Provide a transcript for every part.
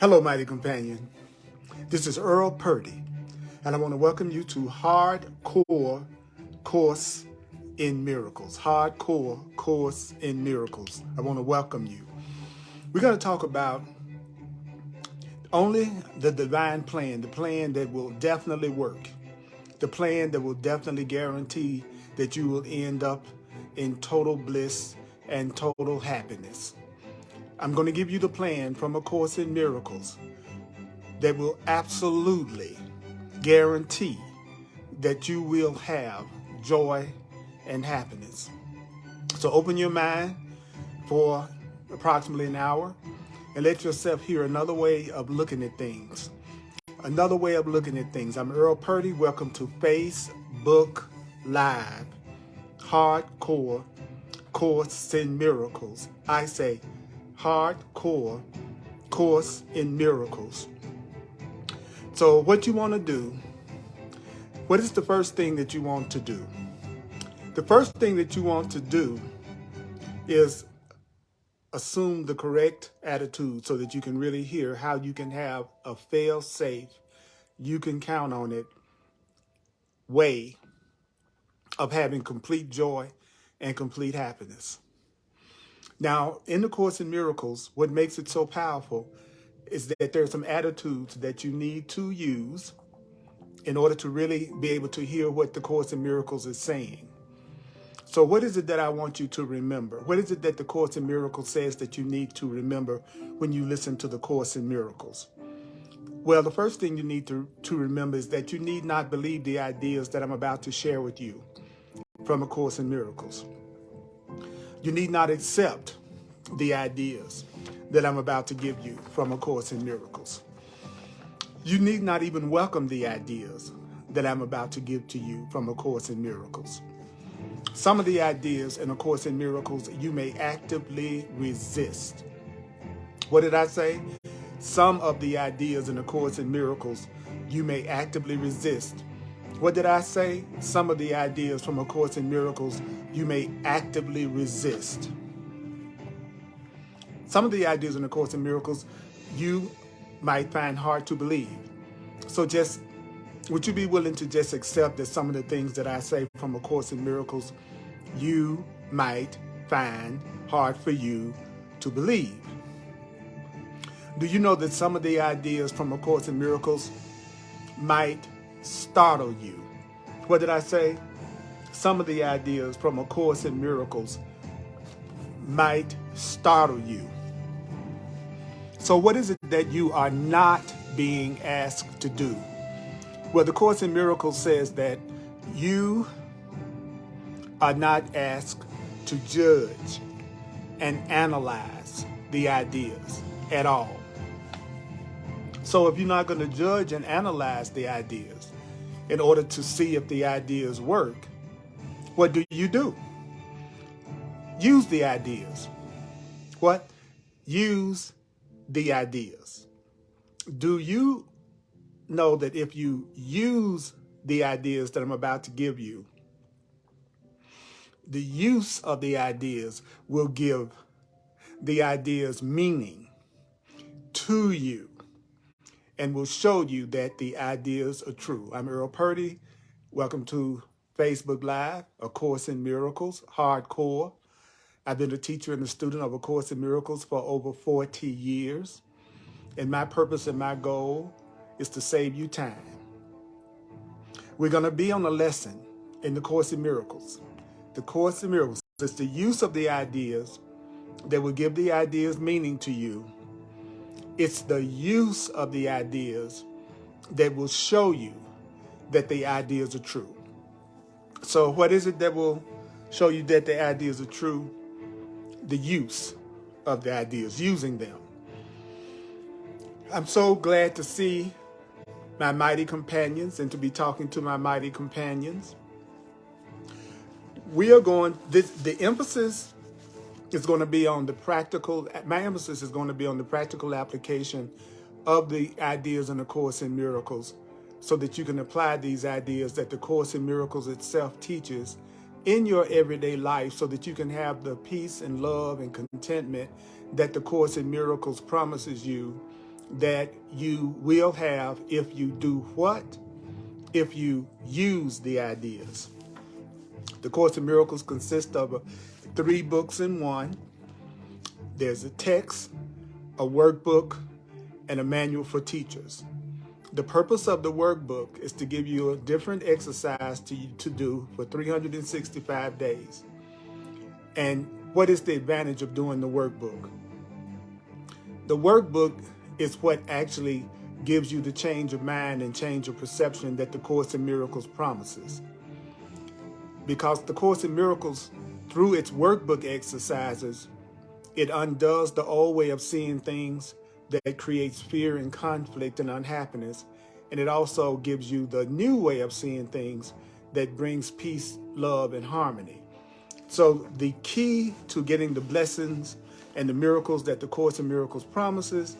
Hello, mighty companion. This is Earl Purdy, and I want to welcome you to Hardcore Course in Miracles. Hardcore Course in Miracles. I want to welcome you. We're going to talk about only the divine plan, the plan that will definitely work, the plan that will definitely guarantee that you will end up in total bliss and total happiness. I'm going to give you the plan from A Course in Miracles that will absolutely guarantee that you will have joy and happiness. So open your mind for approximately an hour and let yourself hear another way of looking at things. Another way of looking at things. I'm Earl Purdy. Welcome to Facebook Live, Hardcore Course in Miracles. I say Hardcore Course in Miracles. So what you want to do, what is the first thing that you want to do? The first thing that you want to do is assume the correct attitude so that you can really hear how you can have a fail-safe, you can count on it way of having complete joy and complete happiness. Now, in the Course in Miracles, what makes it so powerful is that there are some attitudes that you need to use in order to really be able to hear what the Course in Miracles is saying. So what is it that I want you to remember? What is it that the Course in Miracles says that you need to remember when you listen to the Course in Miracles? Well, the first thing you need to remember is that you need not believe the ideas that I'm about to share with you from A Course in Miracles. You need not accept the ideas that I'm about to give you from A Course in Miracles. You need not even welcome the ideas that I'm about to give to you from A Course in Miracles. Some of the ideas in A Course in Miracles you may actively resist. What did I say? Some of the ideas in A Course in Miracles you may actively resist. What did I say? Some of the ideas from A Course in Miracles you may actively resist. Some of the ideas in A Course in Miracles you might find hard to believe. So just, would you be willing to just accept that some of the things that I say from A Course in Miracles you might find hard for you to believe? Do you know that some of the ideas from A Course in Miracles might startle you? What did I say? Some of the ideas from A Course in Miracles might startle you. So what is it that you are not being asked to do? Well, the Course in Miracles says that you are not asked to judge and analyze the ideas at all. So if you're not going to judge and analyze the ideas in order to see if the ideas work, what do? Use the ideas. What? Use the ideas. Do you know that if you use the ideas that I'm about to give you, the use of the ideas will give the ideas meaning to you and will show you that the ideas are true. I'm Earl Purdy. Welcome to Facebook Live, A Course in Miracles, Hardcore. I've been a teacher and a student of A Course in Miracles for over 40 years. And my purpose and my goal is to save you time. We're going to be on a lesson in the Course in Miracles. The Course in Miracles is the use of the ideas that will give the ideas meaning to you. It's the use of the ideas that will show you that the ideas are true. So what is it that will show you that the ideas are true? The use of the ideas, using them. I'm so glad to see my mighty companions and to be talking to my mighty companions. We are going, the emphasis is going to be on the practical, my emphasis is going to be on the practical application of the ideas in the Course in Miracles so that you can apply these ideas that the Course in Miracles itself teaches in your everyday life so that you can have the peace and love and contentment that the Course in Miracles promises you that you will have if you do what? If you use the ideas. The Course in Miracles consists of 3 books in one. There's a text, a workbook, and a manual for teachers. The purpose of the workbook is to give you a different exercise to do for 365 days. And what is the advantage of doing the workbook? The workbook is what actually gives you the change of mind and change of perception that the Course in Miracles promises. Because the Course in Miracles, through its workbook exercises, it undoes the old way of seeing things that creates fear and conflict and unhappiness. And it also gives you the new way of seeing things that brings peace, love, and harmony. So the key to getting the blessings and the miracles that the Course in Miracles promises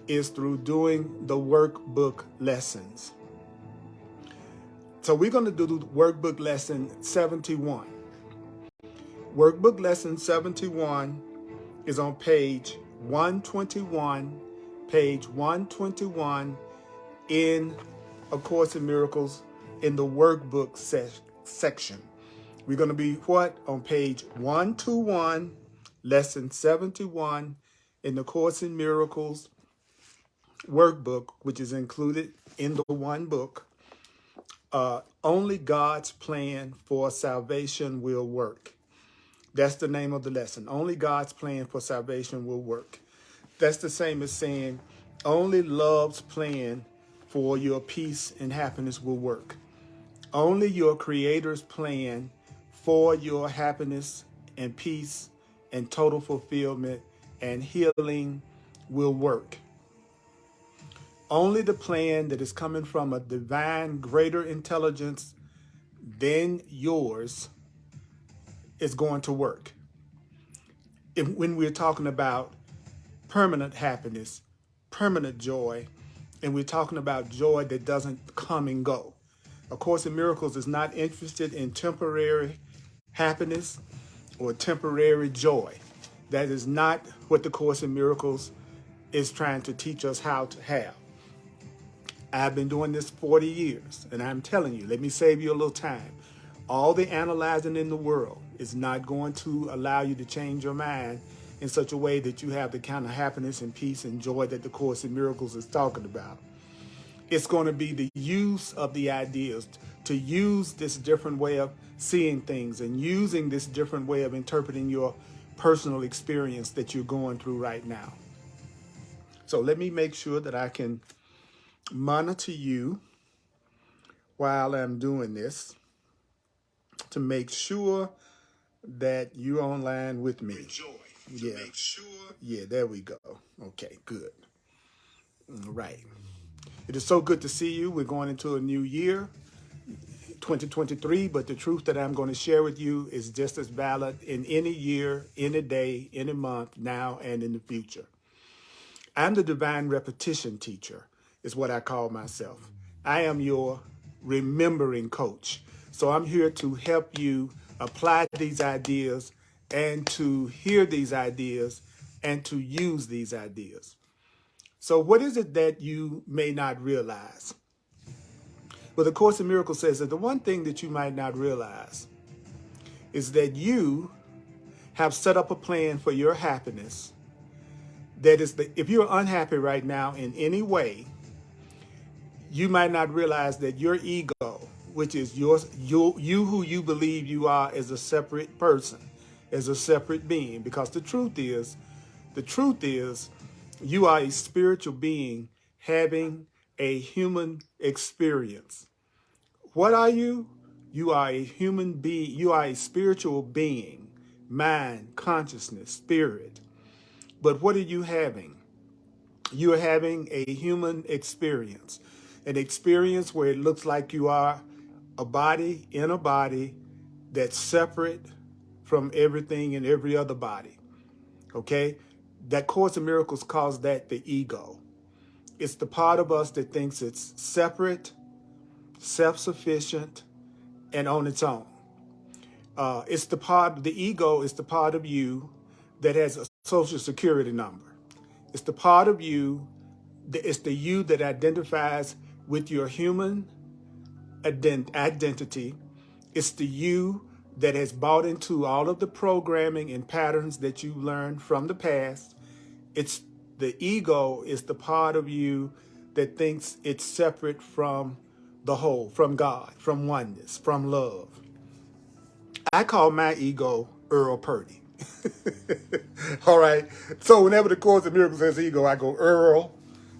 is through doing the workbook lessons. So we're going to do the workbook lesson 71. Workbook lesson 71 is on page 121, in A Course in Miracles in the workbook section. We're going to be what? On page 121, lesson 71 in the Course in Miracles workbook, which is included in the one book. Only God's plan for salvation will work. That's the name of the lesson. Only God's plan for salvation will work. That's the same as saying only love's plan for your peace and happiness will work. Only your Creator's plan for your happiness and peace and total fulfillment and healing will work. Only the plan that is coming from a divine greater intelligence than yours is going to work. When we're talking about permanent happiness, permanent joy, and we're talking about joy that doesn't come and go. A Course in Miracles is not interested in temporary happiness or temporary joy. That is not what the Course in Miracles is trying to teach us how to have. I've been doing this 40 years, and I'm telling you, let me save you a little time. All the analyzing in the world is not going to allow you to change your mind in such a way that you have the kind of happiness and peace and joy that the Course in Miracles is talking about. It's going to be the use of the ideas, to use this different way of seeing things and using this different way of interpreting your personal experience that you're going through right now. So let me make sure that I can monitor you while I'm doing this to make sure that you're online with me. Yeah. Yeah, there we go. Okay, good. All right. It is so good to see you. We're going into a new year, 2023, but the truth that I'm going to share with you is just as valid in any year, any day, any month, now and in the future. I'm the divine repetition teacher, is what I call myself. I am your remembering coach. So I'm here to help you apply these ideas and to hear these ideas and to use these ideas. So what is it that you may not realize? Well, the Course in Miracles says that the one thing that you might not realize is that you have set up a plan for your happiness. That is, if you're unhappy right now in any way, you might not realize that your ego, which is you who you believe you are as a separate person, as a separate being, because the truth is, you are a spiritual being having a human experience. What are you? You are a human being. You are a spiritual being, mind, consciousness, spirit. But what are you having? You are having a human experience, an experience where it looks like you are a body in a body that's separate from everything and every other body. Okay? That Course in Miracles calls that the ego. It's the part of us that thinks it's separate, self-sufficient, and on its own. The ego is the part of you that has a social security number. It's the part of you It's the you that identifies with your human identity. It's the you that has bought into all of the programming and patterns that you learned from the past. It's the ego is the part of you that thinks it's separate from the whole, from God, from oneness, from love. I call my ego Earl Purdy. All right. So whenever the Course in Miracles says ego, I go Earl.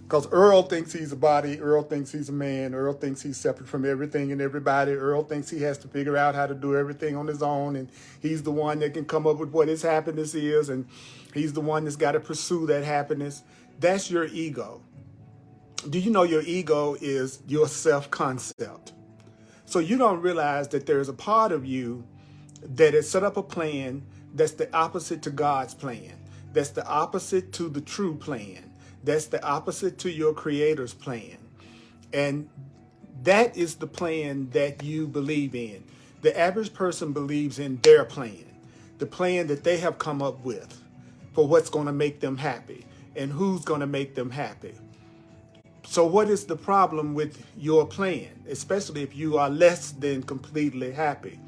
Because Earl thinks he's a body. Earl thinks he's a man. Earl thinks he's separate from everything and everybody. Earl thinks he has to figure out how to do everything on his own. And he's the one that can come up with what his happiness is. And he's the one that's got to pursue that happiness. That's your ego. Do you know your ego is your self-concept? So you don't realize that there's a part of you that has set up a plan that's the opposite to God's plan. That's the opposite to the true plan. That's the opposite to your Creator's plan. And that is the plan that you believe in. The average person believes in their plan, the plan that they have come up with for what's going to make them happy and who's going to make them happy. So what is the problem with your plan, especially if you are less than completely happy?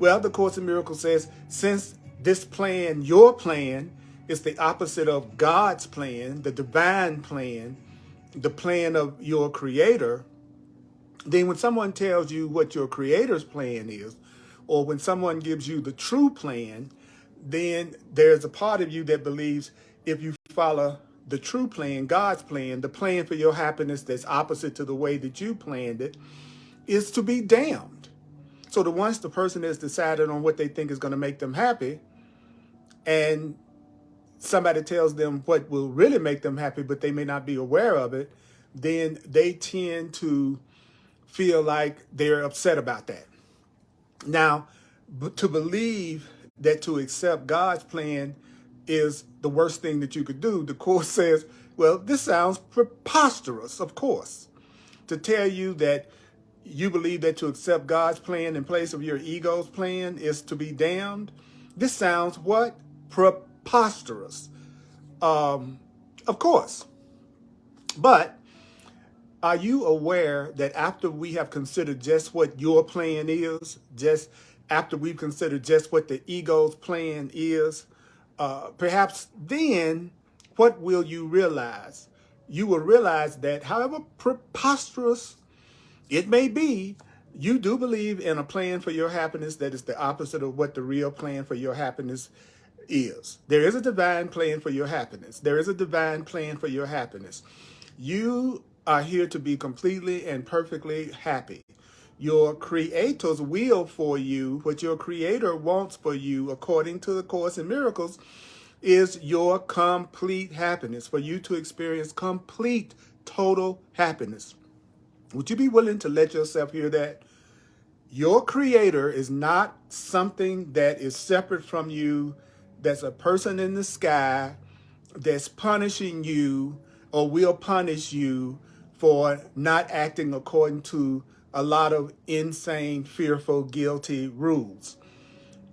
Well, the Course in Miracles says, since this plan, your plan, is the opposite of God's plan, the divine plan, the plan of your Creator, then when someone tells you what your Creator's plan is, or when someone gives you the true plan, then there's a part of you that believes if you follow the true plan, God's plan, the plan for your happiness that's opposite to the way that you planned it, is to be damned. So once the person has decided on what they think is going to make them happy, and somebody tells them what will really make them happy, but they may not be aware of it, then they tend to feel like they're upset about that. Now, to believe that to accept God's plan is the worst thing that you could do, the Course says, well, this sounds preposterous, of course, to tell you that you believe that to accept God's plan in place of your ego's plan is to be damned. This sounds what? Preposterous. Of course. But are you aware that after we have considered just what your plan is, just after we've considered just what the ego's plan is, perhaps then what will you realize? You will realize that however preposterous it may be, you do believe in a plan for your happiness that is the opposite of what the real plan for your happiness is. There is a divine plan for your happiness. There is a divine plan for your happiness. You are here to be completely and perfectly happy. Your Creator's will for you, what your Creator wants for you, according to the Course in Miracles, is your complete happiness, for you to experience complete, total happiness. Would you be willing to let yourself hear that? Your Creator is not something that is separate from you, that's a person in the sky that's punishing you or will punish you for not acting according to a lot of insane, fearful, guilty rules.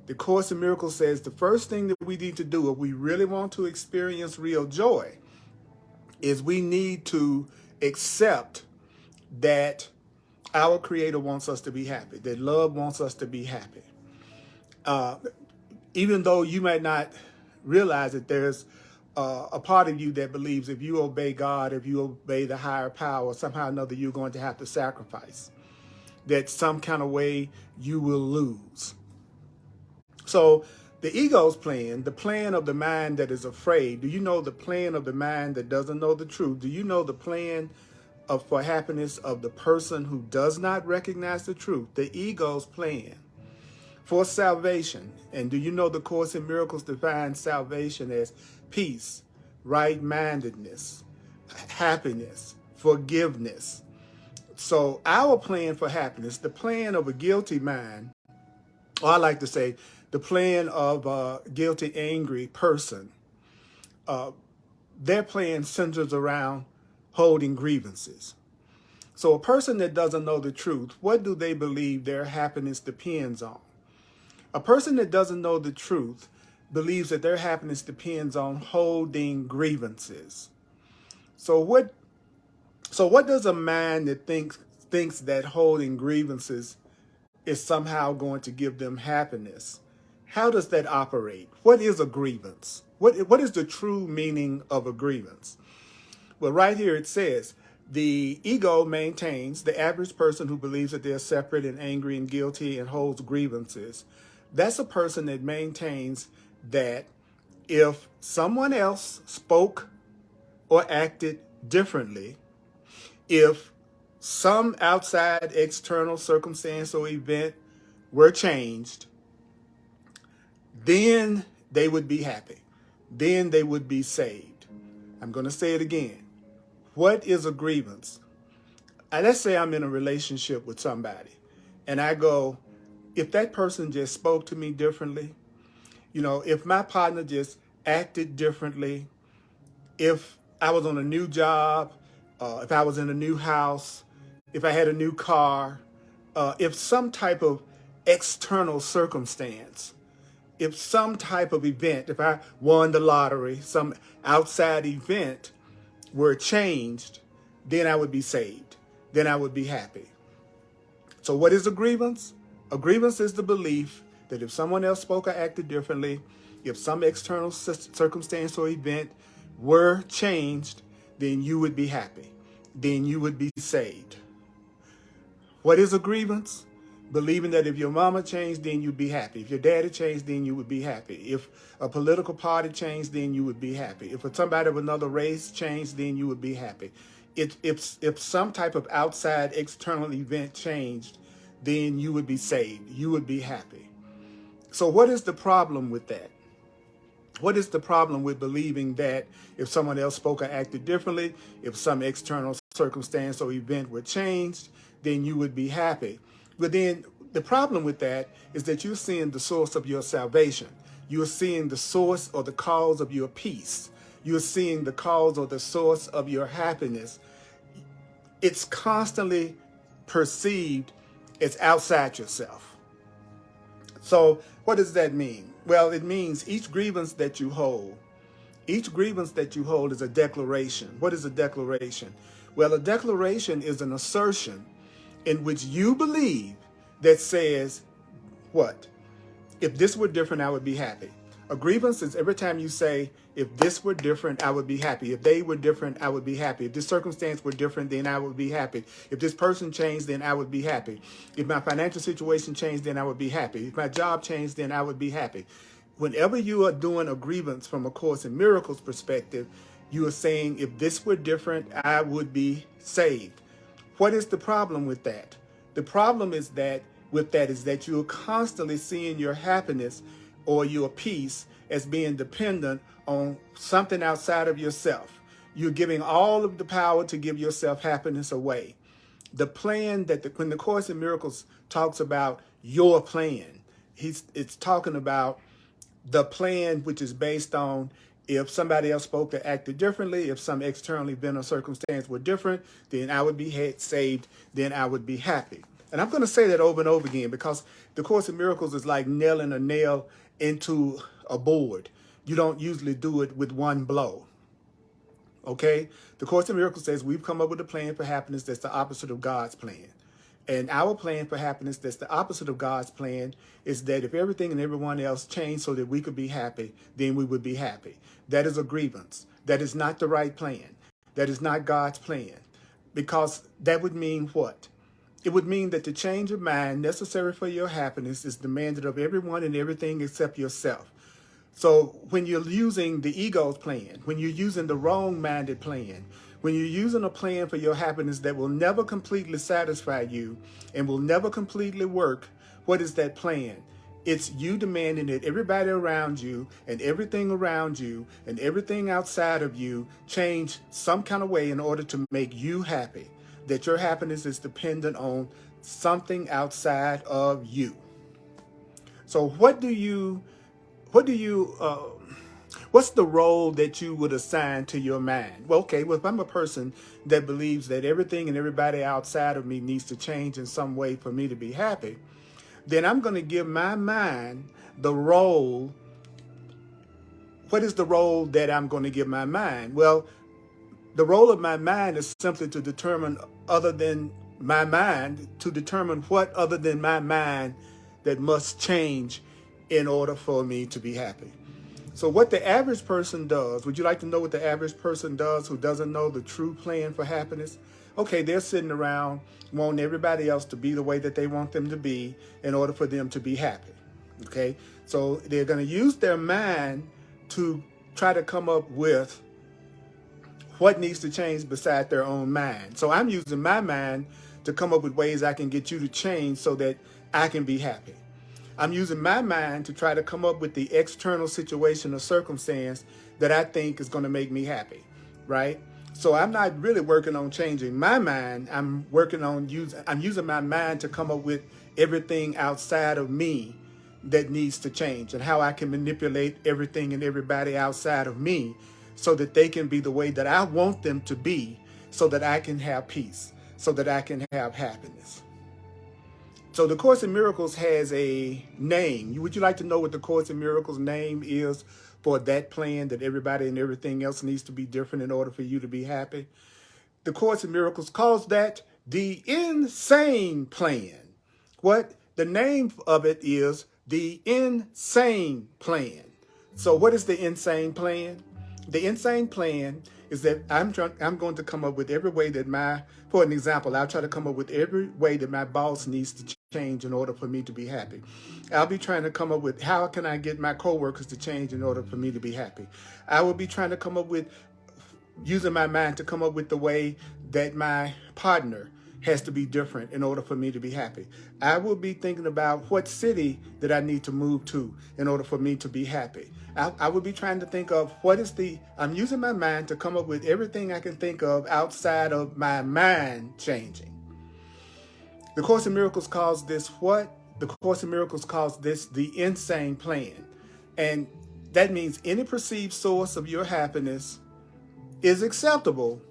The Course in Miracles says the first thing that we need to do if we really want to experience real joy is we need to accept that our Creator wants us to be happy, that love wants us to be happy. Even though you might not realize that there's a part of you that believes if you obey God, if you obey the higher power, somehow or another you're going to have to sacrifice, that some kind of way you will lose. So the ego's plan, the plan of the mind that is afraid, do you know the plan of the mind that doesn't know the truth? Do you know the plan for happiness of the person who does not recognize the truth? The ego's plan for salvation. And do you know the Course in Miracles defines salvation as peace, right-mindedness, happiness, forgiveness. So our plan for happiness, the plan of a guilty mind, or I like to say, the plan of a guilty, angry person, their plan centers around holding grievances. So a person that doesn't know the truth, what do they believe their happiness depends on? A person that doesn't know the truth believes that their happiness depends on holding grievances. So what does a mind that thinks that holding grievances is somehow going to give them happiness? How does that operate? What is a grievance? What is the true meaning of a grievance? Well, right here it says, the ego maintains, the average person who believes that they're separate and angry and guilty and holds grievances, that's a person that maintains that if someone else spoke or acted differently, if some outside external circumstance or event were changed, then they would be happy. Then they would be saved. I'm going to say it again. What is a grievance? Let's say I'm in a relationship with somebody and I go, if that person just spoke to me differently, if my partner just acted differently, if I was on a new job, if I was in a new house, if I had a new car, if some type of external circumstance, if some type of event, if I won the lottery, some outside event were changed, then I would be saved. Then I would be happy. So what is a grievance? A grievance is the belief that if someone else spoke or acted differently, if some external circumstance or event were changed, then you would be happy. Then you would be saved. What is a grievance? Believing that if your mama changed, then you'd be happy. If your daddy changed, then you would be happy. If a political party changed, then you would be happy. If somebody of another race changed, then you would be happy. If some type of outside external event changed, then you would be saved. You would be happy. So what is the problem with that? What is the problem with believing that if someone else spoke or acted differently, if some external circumstance or event were changed, then you would be happy? But then the problem with that is that you're seeing the source of your salvation. You're seeing the source or the cause of your peace. You're seeing the cause or the source of your happiness. It's constantly perceived as outside yourself. So what does that mean? Well, it means each grievance that you hold is a declaration. What is a declaration? Well, a declaration is an assertion in which you believe that says, what? If this were different, I would be happy. A grievance is every time you say, if this were different, I would be happy. If they were different, I would be happy. If this circumstance were different, then I would be happy. If this person changed, then I would be happy. If my financial situation changed, then I would be happy. If my job changed, then I would be happy. Whenever you are doing a grievance from a Course in Miracles perspective, you are saying, if this were different, I would be saved. What is the problem with that? The problem is that you're constantly seeing your happiness or your peace as being dependent on something outside of yourself. You're giving all of the power to give yourself happiness away. The plan when the Course in Miracles talks about your plan, it's talking about the plan which is based on if somebody else spoke or acted differently, if some external event or circumstance were different, then I would be saved, then I would be happy. And I'm going to say that over and over again because the Course in Miracles is like nailing a nail into a board. You don't usually do it with one blow. Okay? The Course in Miracles says we've come up with a plan for happiness that's the opposite of God's plan. And our plan for happiness that's the opposite of God's plan is that if everything and everyone else changed so that we could be happy, then we would be happy. That is a grievance. That is not the right plan. That is not God's plan. Because that would mean what? It would mean that the change of mind necessary for your happiness is demanded of everyone and everything except yourself. So when you're using the ego's plan, when you're using the wrong-minded plan, when you're using a plan for your happiness that will never completely satisfy you and will never completely work, what is that plan? It's you demanding that everybody around you and everything around you and everything outside of you change some kind of way in order to make you happy. That your happiness is dependent on something outside of you. So what's the role that you would assign to your mind? Well, okay, if I'm a person that believes that everything and everybody outside of me needs to change in some way for me to be happy, then I'm going to give my mind the role. What is the role that I'm going to give my mind? Well, The role of my mind is simply to determine other than my mind, to determine what other than my mind that must change in order for me to be happy. So what the average person does, would you like to know what the average person does who doesn't know the true plan for happiness? Okay, they're sitting around wanting everybody else to be the way that they want them to be in order for them to be happy. Okay, so they're going to use their mind to try to come up with what needs to change beside their own mind. So I'm using my mind to come up with ways I can get you to change so that I can be happy. I'm using my mind to try to come up with the external situation or circumstance that I think is going to make me happy, right? So I'm not really working on changing my mind. I'm using my mind to come up with everything outside of me that needs to change and how I can manipulate everything and everybody outside of me so that they can be the way that I want them to be, so that I can have peace, so that I can have happiness. So the Course in Miracles has a name. Would you like to know what the Course in Miracles name is for that plan that everybody and everything else needs to be different in order for you to be happy? The Course in Miracles calls that the insane plan. What the name of it is, the insane plan. So what is the insane plan? The insane plan is that I'm going to come up with every way that for an example, I'll try to come up with every way that my boss needs to change in order for me to be happy. I'll be trying to come up with how can I get my coworkers to change in order for me to be happy. I will be trying to come up with, using my mind to come up with the way that my partner has to be different in order for me to be happy. I will be thinking about what city that I need to move to in order for me to be happy. I will be trying to think of I'm using my mind to come up with everything I can think of outside of my mind changing. The Course in Miracles calls this The Course in Miracles calls this the insane plan. And that means any perceived source of your happiness is acceptable,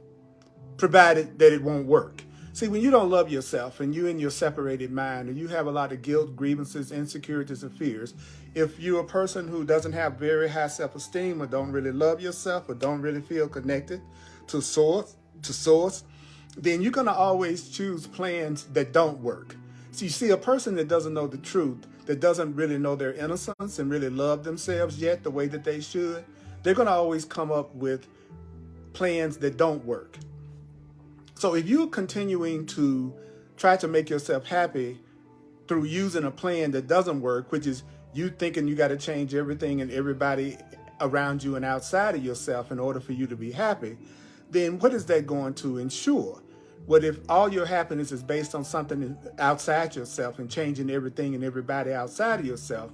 provided that it won't work. See, when you don't love yourself and you're in your separated mind and you have a lot of guilt, grievances, insecurities, and fears, if you're a person who doesn't have very high self-esteem or don't really love yourself or don't really feel connected to source, then you're going to always choose plans that don't work. So you see, a person that doesn't know the truth, that doesn't really know their innocence and really love themselves yet the way that they should, they're going to always come up with plans that don't work. So if you're continuing to try to make yourself happy through using a plan that doesn't work, which is you thinking you got to change everything and everybody around you and outside of yourself in order for you to be happy, then what is that going to ensure? What if all your happiness is based on something outside yourself and changing everything and everybody outside of yourself?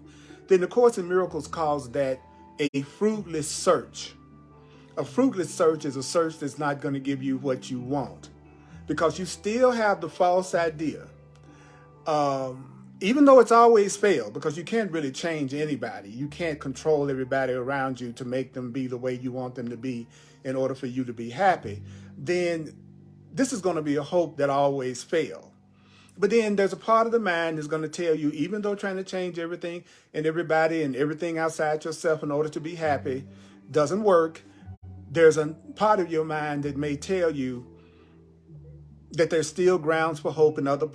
Then the Course in Miracles calls that a fruitless search. A fruitless search is a search that's not going to give you what you want, because you still have the false idea, even though it's always failed, because you can't really change anybody. You can't control everybody around you to make them be the way you want them to be in order for you to be happy. Then this is going to be a hope that always fails. But then there's a part of the mind that's going to tell you, even though trying to change everything and everybody and everything outside yourself in order to be happy doesn't work, there's a part of your mind that may tell you that there's still grounds for hope in other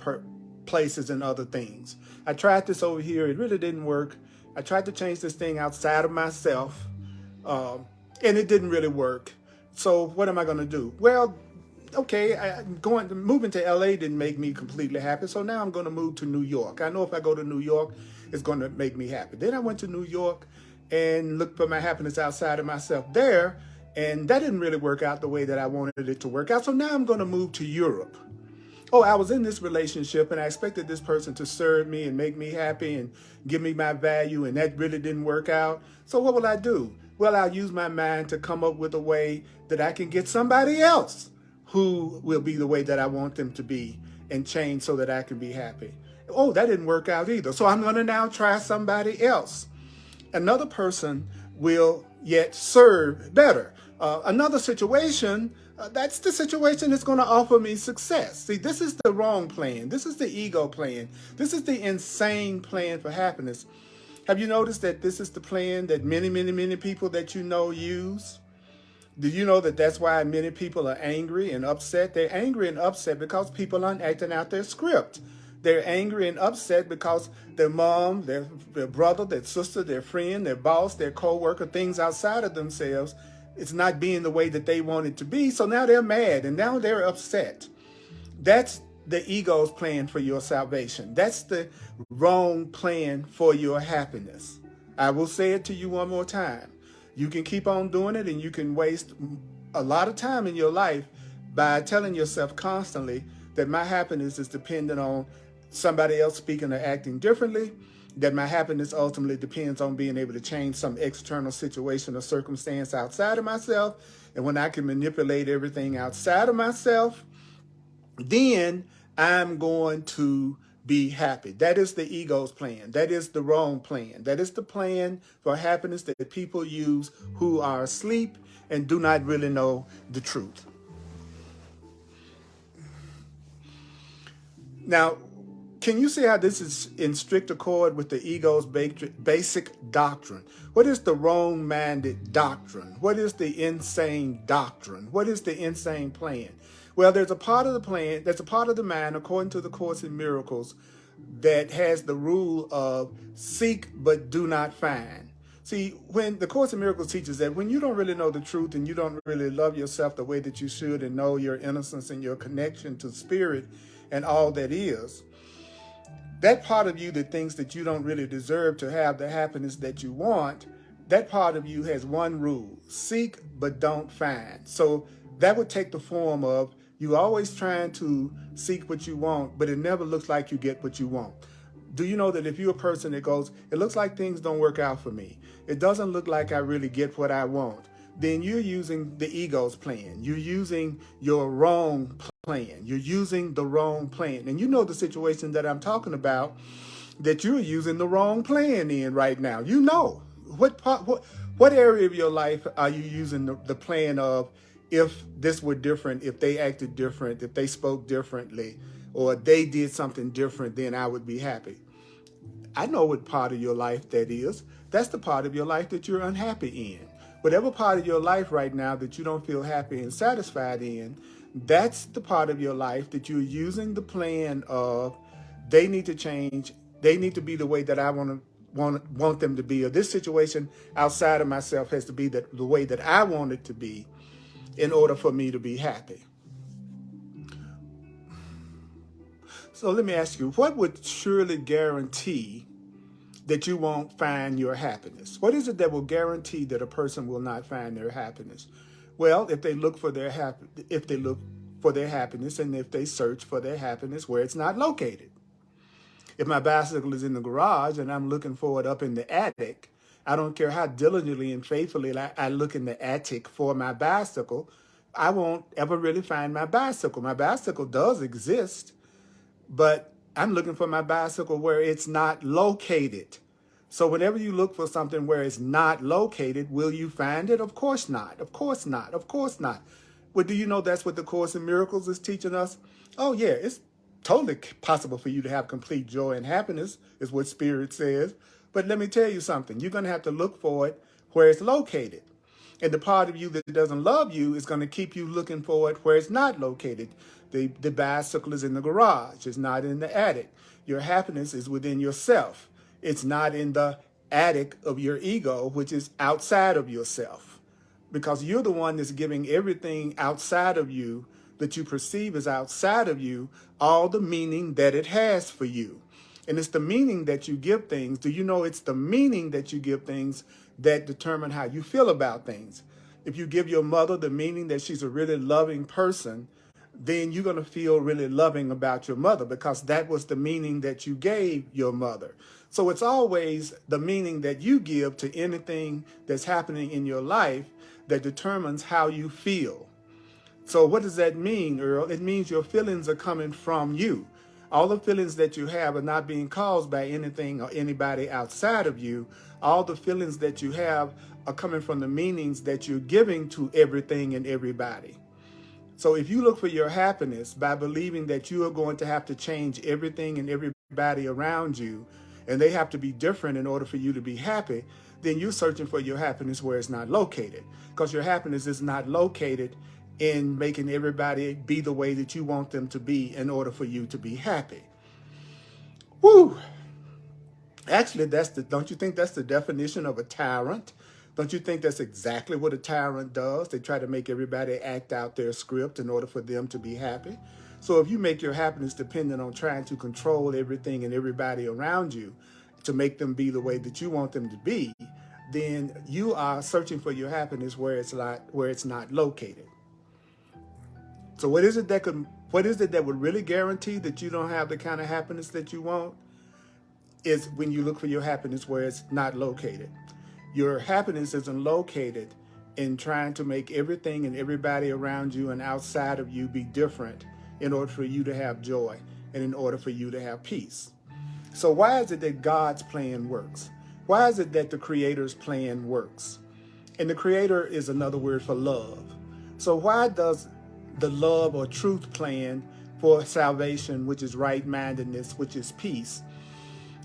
places and other things. I tried this over here. It really didn't work. I tried to change this thing outside of myself, and it didn't really work. So what am I going to do? Well, okay, moving to LA didn't make me completely happy, so now I'm going to move to New York. I know if I go to New York, it's going to make me happy. Then I went to New York and looked for my happiness outside of myself there, and that didn't really work out the way that I wanted it to work out. So now I'm going to move to Europe. Oh, I was in this relationship and I expected this person to serve me and make me happy and give me my value, and that really didn't work out. So what will I do? Well, I'll use my mind to come up with a way that I can get somebody else who will be the way that I want them to be and change so that I can be happy. Oh, that didn't work out either. So I'm going to now try somebody else. Another person will yet serve better. Another situation, that's the situation that's going to offer me success. See, this is the wrong plan. This is the ego plan. This is the insane plan for happiness. Have you noticed that this is the plan that many, many, many people that you know use? Do you know that that's why many people are angry and upset? They're angry and upset because people aren't acting out their script. They're angry and upset because their mom, their brother, their sister, their friend, their boss, their co-worker, things outside of themselves, it's not being the way that they want it to be. So now they're mad and now they're upset. That's the ego's plan for your salvation. That's the wrong plan for your happiness. I will say it to you one more time. You can keep on doing it and you can waste a lot of time in your life by telling yourself constantly that my happiness is dependent on somebody else speaking or acting differently, that my happiness ultimately depends on being able to change some external situation or circumstance outside of myself. And when I can manipulate everything outside of myself, then I'm going to be happy. That is the ego's plan. That is the wrong plan. That is the plan for happiness that people use who are asleep and do not really know the truth. Now, can you see how this is in strict accord with the ego's basic doctrine? What is the wrong-minded doctrine? What is the insane doctrine? What is the insane plan? Well, there's a part of the plan, there's a part of the mind, according to the Course in Miracles, that has the rule of seek but do not find. See, when the Course in Miracles teaches that when you don't really know the truth and you don't really love yourself the way that you should and know your innocence and your connection to spirit and all that is, that part of you that thinks that you don't really deserve to have the happiness that you want, that part of you has one rule: seek but don't find. So that would take the form of you always trying to seek what you want, but it never looks like you get what you want. Do you know that if you're a person that goes, it looks like things don't work out for me, it doesn't look like I really get what I want, then you're using the ego's plan. You're using your wrong plan. You're using the wrong plan. And you know the situation that I'm talking about, that you're using the wrong plan in right now. You know. What area of your life are you using the plan of, if this were different, if they acted different, if they spoke differently, or they did something different, then I would be happy? I know what part of your life that is. That's the part of your life that you're unhappy in. Whatever part of your life right now that you don't feel happy and satisfied in, that's the part of your life that you're using the plan of, they need to change, they need to be the way that I want them to be, or this situation outside of myself has to be the way that I want it to be in order for me to be happy. So let me ask you, what would surely guarantee that you won't find your happiness? What is it that will guarantee that a person will not find their happiness? Well, if they look for their happiness, and if they search for their happiness where it's not located. If my bicycle is in the garage and I'm looking for it up in the attic, I don't care how diligently and faithfully I look in the attic for my bicycle, I won't ever really find my bicycle. My bicycle does exist, but I'm looking for my bicycle where it's not located. So whenever you look for something where it's not located, will you find it? Of course not. Of course not. Of course not. Well, do you know that's what the Course in Miracles is teaching us? Oh, yeah, it's totally possible for you to have complete joy and happiness, is what Spirit says. But let me tell you something. You're going to have to look for it where it's located. And the part of you that doesn't love you is going to keep you looking for it where it's not located. The bicycle is in the garage. It's not in the attic. Your happiness is within yourself. It's not in the attic of your ego, which is outside of yourself. Because you're the one that's giving everything outside of you that you perceive as outside of you all the meaning that it has for you. And it's the meaning that you give things. Do you know it's the meaning that you give things that determine how you feel about things? If you give your mother the meaning that she's a really loving person, then you're going to feel really loving about your mother, because that was the meaning that you gave your mother. So it's always the meaning that you give to anything that's happening in your life that determines how you feel. So what does that mean, Earl? It means your feelings are coming from you. All the feelings that you have are not being caused by anything or anybody outside of you. All the feelings that you have are coming from the meanings that you're giving to everything and everybody. So if you look for your happiness by believing that you are going to have to change everything and everybody around you, and they have to be different in order for you to be happy, then you're searching for your happiness where it's not located. Because your happiness is not located in making everybody be the way that you want them to be in order for you to be happy. Woo! Actually, don't you think that's the definition of a tyrant? Don't you think that's exactly what a tyrant does? They try to make everybody act out their script in order for them to be happy. So if you make your happiness dependent on trying to control everything and everybody around you to make them be the way that you want them to be, then you are searching for your happiness where it's not located. So what is it that would really guarantee that you don't have the kind of happiness that you want? Is when you look for your happiness where it's not located. Your happiness isn't located in trying to make everything and everybody around you and outside of you be different in order for you to have joy and in order for you to have peace. So why is it that God's plan works? Why is it that the Creator's plan works? And the Creator is another word for love. So why does the love or truth plan for salvation, which is right-mindedness, which is peace,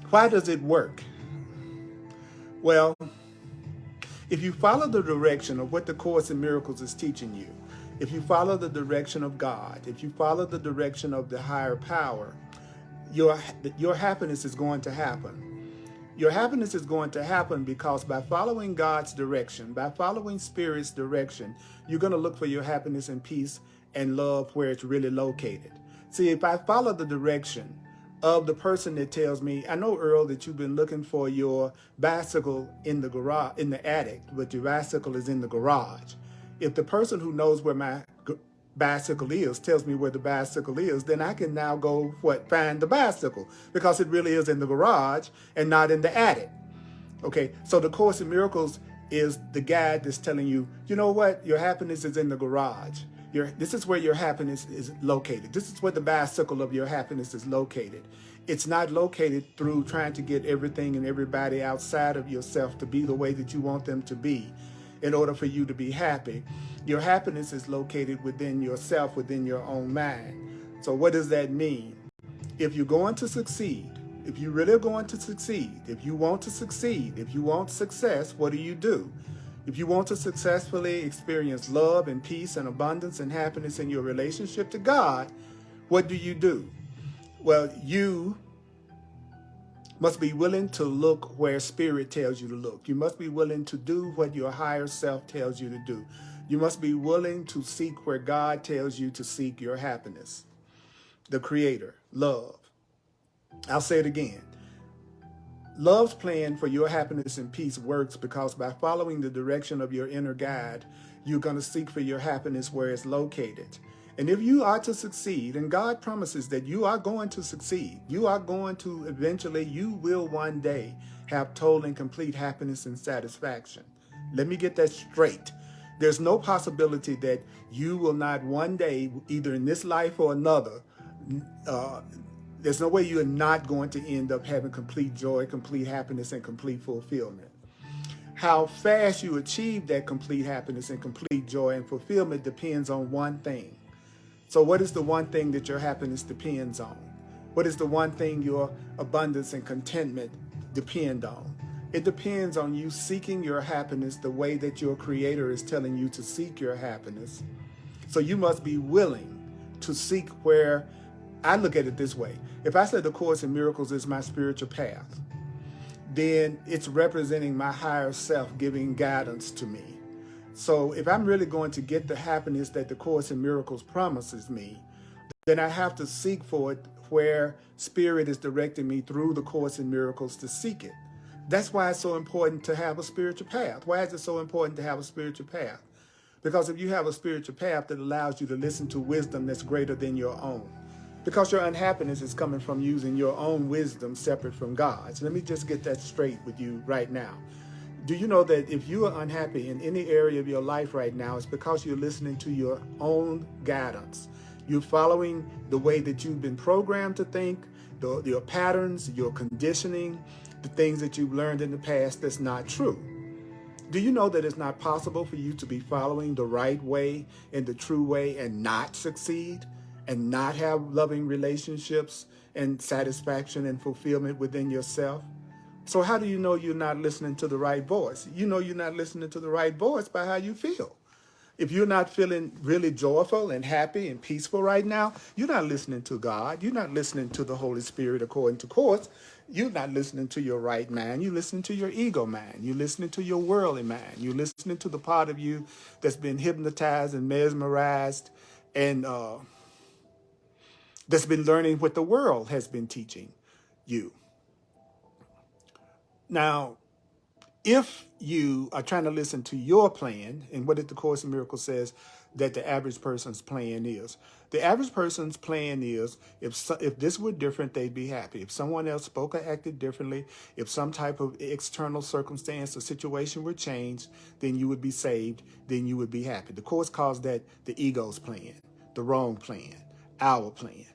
why does it work? Well, if you follow the direction of what the Course in Miracles is teaching you, if you follow the direction of God, if you follow the direction of the higher power, your happiness is going to happen. Your happiness is going to happen because by following God's direction, by following Spirit's direction, you're going to look for your happiness and peace and love where it's really located. See, if I follow the direction of the person that tells me, I know, Earl, that you've been looking for your bicycle in the garage, in the attic, but your bicycle is in the garage. If the person who knows where my bicycle is tells me where the bicycle is, then I can now go find the bicycle, because it really is in the garage and not in the attic. Okay, so the Course in Miracles is the guide that's telling you, you know what, your happiness is in the garage. This is where your happiness is located. This is where the bicycle of your happiness is located. It's not located through trying to get everything and everybody outside of yourself to be the way that you want them to be in order for you to be happy. Your happiness is located within yourself, within your own mind. So what does that mean? If you're going to succeed, if you really are going to succeed, if you want to succeed, if you want success, what do? If you want to successfully experience love and peace and abundance and happiness in your relationship to God, what do? Well, you must be willing to look where Spirit tells you to look. You must be willing to do what your higher self tells you to do. You must be willing to seek where God tells you to seek your happiness. The Creator, love. I'll say it again. Love's plan for your happiness and peace works because by following the direction of your inner guide, you're going to seek for your happiness where it's located. And if you are to succeed, and God promises that you are going to succeed, you are going to eventually, you will one day have total and complete happiness and satisfaction. Let me get that straight. There's no possibility that you will not one day, either in this life or another, there's no way you are not going to end up having complete joy, complete happiness, and complete fulfillment. How fast you achieve that complete happiness and complete joy and fulfillment depends on one thing. So what is the one thing that your happiness depends on? What is the one thing your abundance and contentment depend on? It depends on you seeking your happiness the way that your Creator is telling you to seek your happiness. So you must be willing to seek where, I look at it this way. If I said the Course in Miracles is my spiritual path, then it's representing my higher self giving guidance to me. So if I'm really going to get the happiness that the Course in Miracles promises me, then I have to seek for it where Spirit is directing me through the Course in Miracles to seek it. That's why it's so important to have a spiritual path. Why is it so important to have a spiritual path? Because if you have a spiritual path that allows you to listen to wisdom that's greater than your own, because your unhappiness is coming from using your own wisdom separate from God's. Let me just get that straight with you right now. Do you know that if you are unhappy in any area of your life right now, it's because you're listening to your own guidance. You're following the way that you've been programmed to think, your patterns, your conditioning, the things that you've learned in the past that's not true. Do you know that it's not possible for you to be following the right way and the true way and not succeed and not have loving relationships and satisfaction and fulfillment within yourself? So how do you know you're not listening to the right voice? You know you're not listening to the right voice by how you feel. If you're not feeling really joyful and happy and peaceful right now, you're not listening to God. You're not listening to the Holy Spirit according to course. You're not listening to your right mind. You're listening to your ego mind. You're listening to your worldly mind. You're listening to the part of you that's been hypnotized and mesmerized and that's been learning what the world has been teaching you. Now, if you are trying to listen to your plan, and what did the Course in Miracles says that the average person's plan is? The average person's plan is if this were different, they'd be happy. If someone else spoke or acted differently, if some type of external circumstance or situation were changed, then you would be saved, then you would be happy. The Course calls that the ego's plan, the wrong plan, our plan.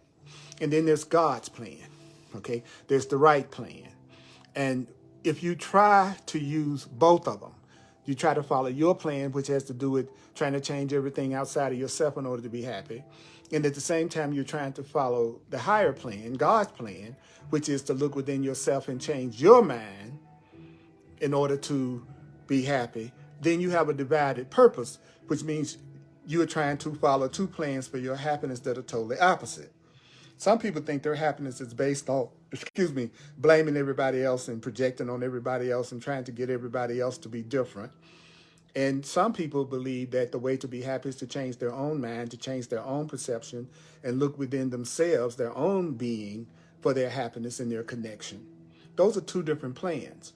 And then there's God's plan, okay? There's the right plan. And if you try to use both of them, you try to follow your plan, which has to do with trying to change everything outside of yourself in order to be happy. And at the same time, you're trying to follow the higher plan, God's plan, which is to look within yourself and change your mind in order to be happy. Then you have a divided purpose, which means you are trying to follow two plans for your happiness that are totally opposite. Some people think their happiness is based on, blaming everybody else and projecting on everybody else and trying to get everybody else to be different. And some people believe that the way to be happy is to change their own mind, to change their own perception, and look within themselves, their own being, for their happiness and their connection. Those are two different plans,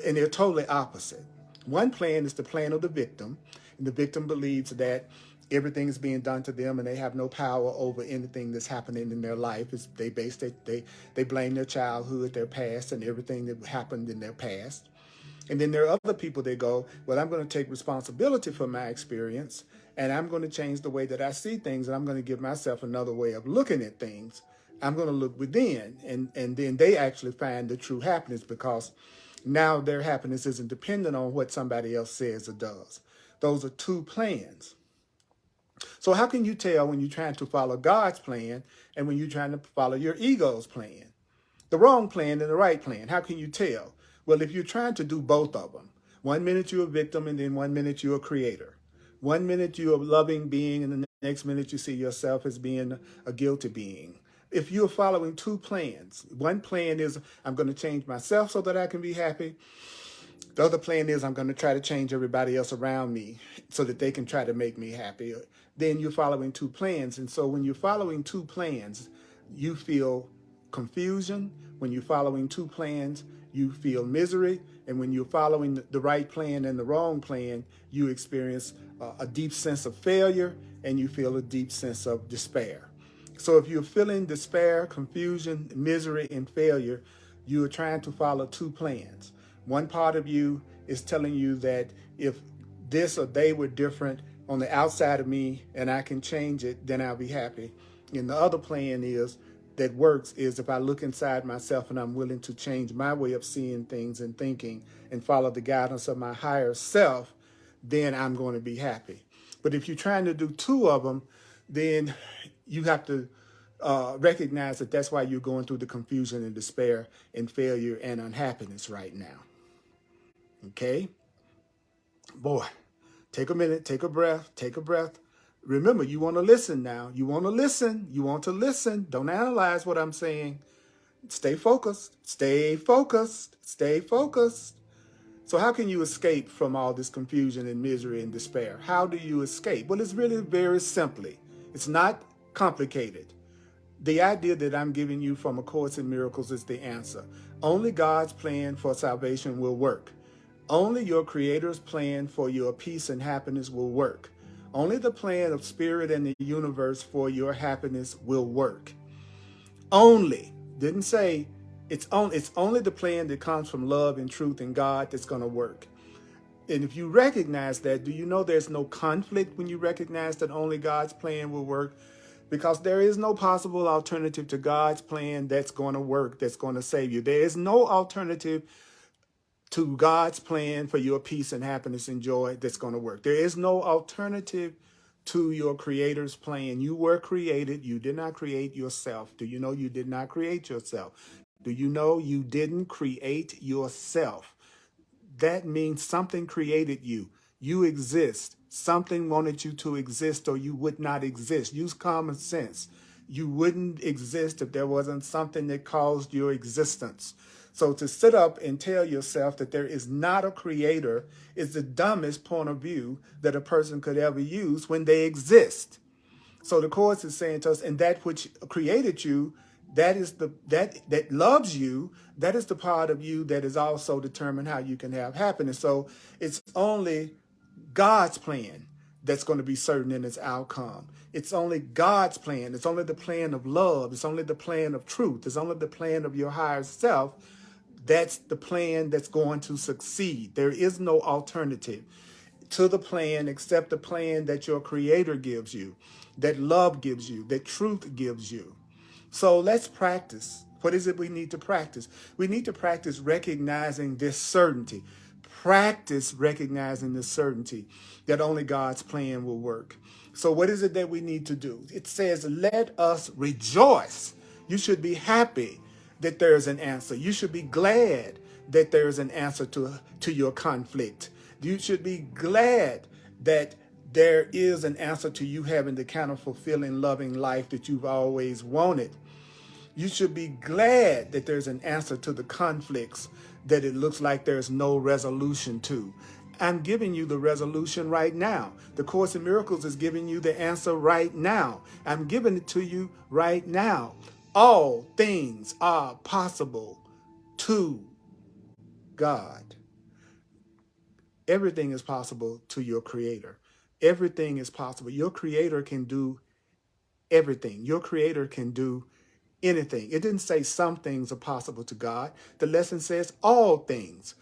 and they're totally opposite. One plan is the plan of the victim, and the victim believes that everything is being done to them and they have no power over anything that's happening in their life. They blame their childhood, their past, and everything that happened in their past. And then there are other people that go, well, I'm going to take responsibility for my experience and I'm going to change the way that I see things, and I'm going to give myself another way of looking at things. I'm going to look within, and then they actually find the true happiness, because now their happiness isn't dependent on what somebody else says or does. Those are two plans. So how can you tell when you're trying to follow God's plan and when you're trying to follow your ego's plan? The wrong plan and the right plan. How can you tell? Well, if you're trying to do both of them, 1 minute you're a victim and then 1 minute you're a creator. 1 minute you're a loving being and the next minute you see yourself as being a guilty being. If you're following two plans, one plan is I'm going to change myself so that I can be happy. The other plan is I'm going to try to change everybody else around me so that they can try to make me happy. Then you're following two plans. And so when you're following two plans, you feel confusion. When you're following two plans, you feel misery. And when you're following the right plan and the wrong plan, you experience a deep sense of failure and you feel a deep sense of despair. So if you're feeling despair, confusion, misery, and failure, you are trying to follow two plans. One part of you is telling you that if this or they were different on the outside of me and I can change it, then I'll be happy. And the other plan is that works is if I look inside myself and I'm willing to change my way of seeing things and thinking and follow the guidance of my higher self, then I'm going to be happy. But if you're trying to do two of them, then you have to recognize that that's why you're going through the confusion and despair and failure and unhappiness right now. Okay? Boy, take a minute, take a breath, take a breath. Remember, you want to listen now. You want to listen. You want to listen. Don't analyze what I'm saying. Stay focused. Stay focused. Stay focused. So how can you escape from all this confusion and misery and despair? How do you escape? Well, it's really very simply. It's not complicated. The idea that I'm giving you from A Course in Miracles is the answer. Only God's plan for salvation will work. Only your Creator's plan for your peace and happiness will work. Only the plan of Spirit and the universe for your happiness will work. Only. Didn't say it's only the plan that comes from love and truth and God that's going to work. And if you recognize that, do you know there's no conflict when you recognize that only God's plan will work? Because there is no possible alternative to God's plan that's going to work, that's going to save you. There is no alternative to God's plan for your peace and happiness and joy that's going to work. There is no alternative to your Creator's plan. You were created. You did not create yourself. Do you know you did not create yourself? Do you know you didn't create yourself? That means something created you. You exist. Something wanted you to exist or you would not exist. Use common sense. You wouldn't exist if there wasn't something that caused your existence. So to sit up and tell yourself that there is not a creator is the dumbest point of view that a person could ever use when they exist. So the Course is saying to us, and that which created you, that is that loves you, that is the part of you that is also determined how you can have happiness. So it's only God's plan that's going to be certain in its outcome. It's only God's plan. It's only the plan of love. It's only the plan of truth. It's only the plan of your higher self. That's the plan that's going to succeed. There is no alternative to the plan except the plan that your Creator gives you, that love gives you, that truth gives you. So let's practice. What is it we need to practice? We need to practice recognizing this certainty. Practice recognizing this certainty that only God's plan will work. So what is it that we need to do? It says, let us rejoice. You should be happy that there is an answer. You should be glad that there is an answer to your conflict. You should be glad that there is an answer to you having the kind of fulfilling, loving life that you've always wanted. You should be glad that there's an answer to the conflicts that it looks like there's no resolution to. I'm giving you the resolution right now. The Course in Miracles is giving you the answer right now. I'm giving it to you right now. All things are possible to God. Everything is possible to your Creator. Everything is possible. Your Creator can do everything. Your Creator can do anything. It didn't say some things are possible to God. The lesson says all things.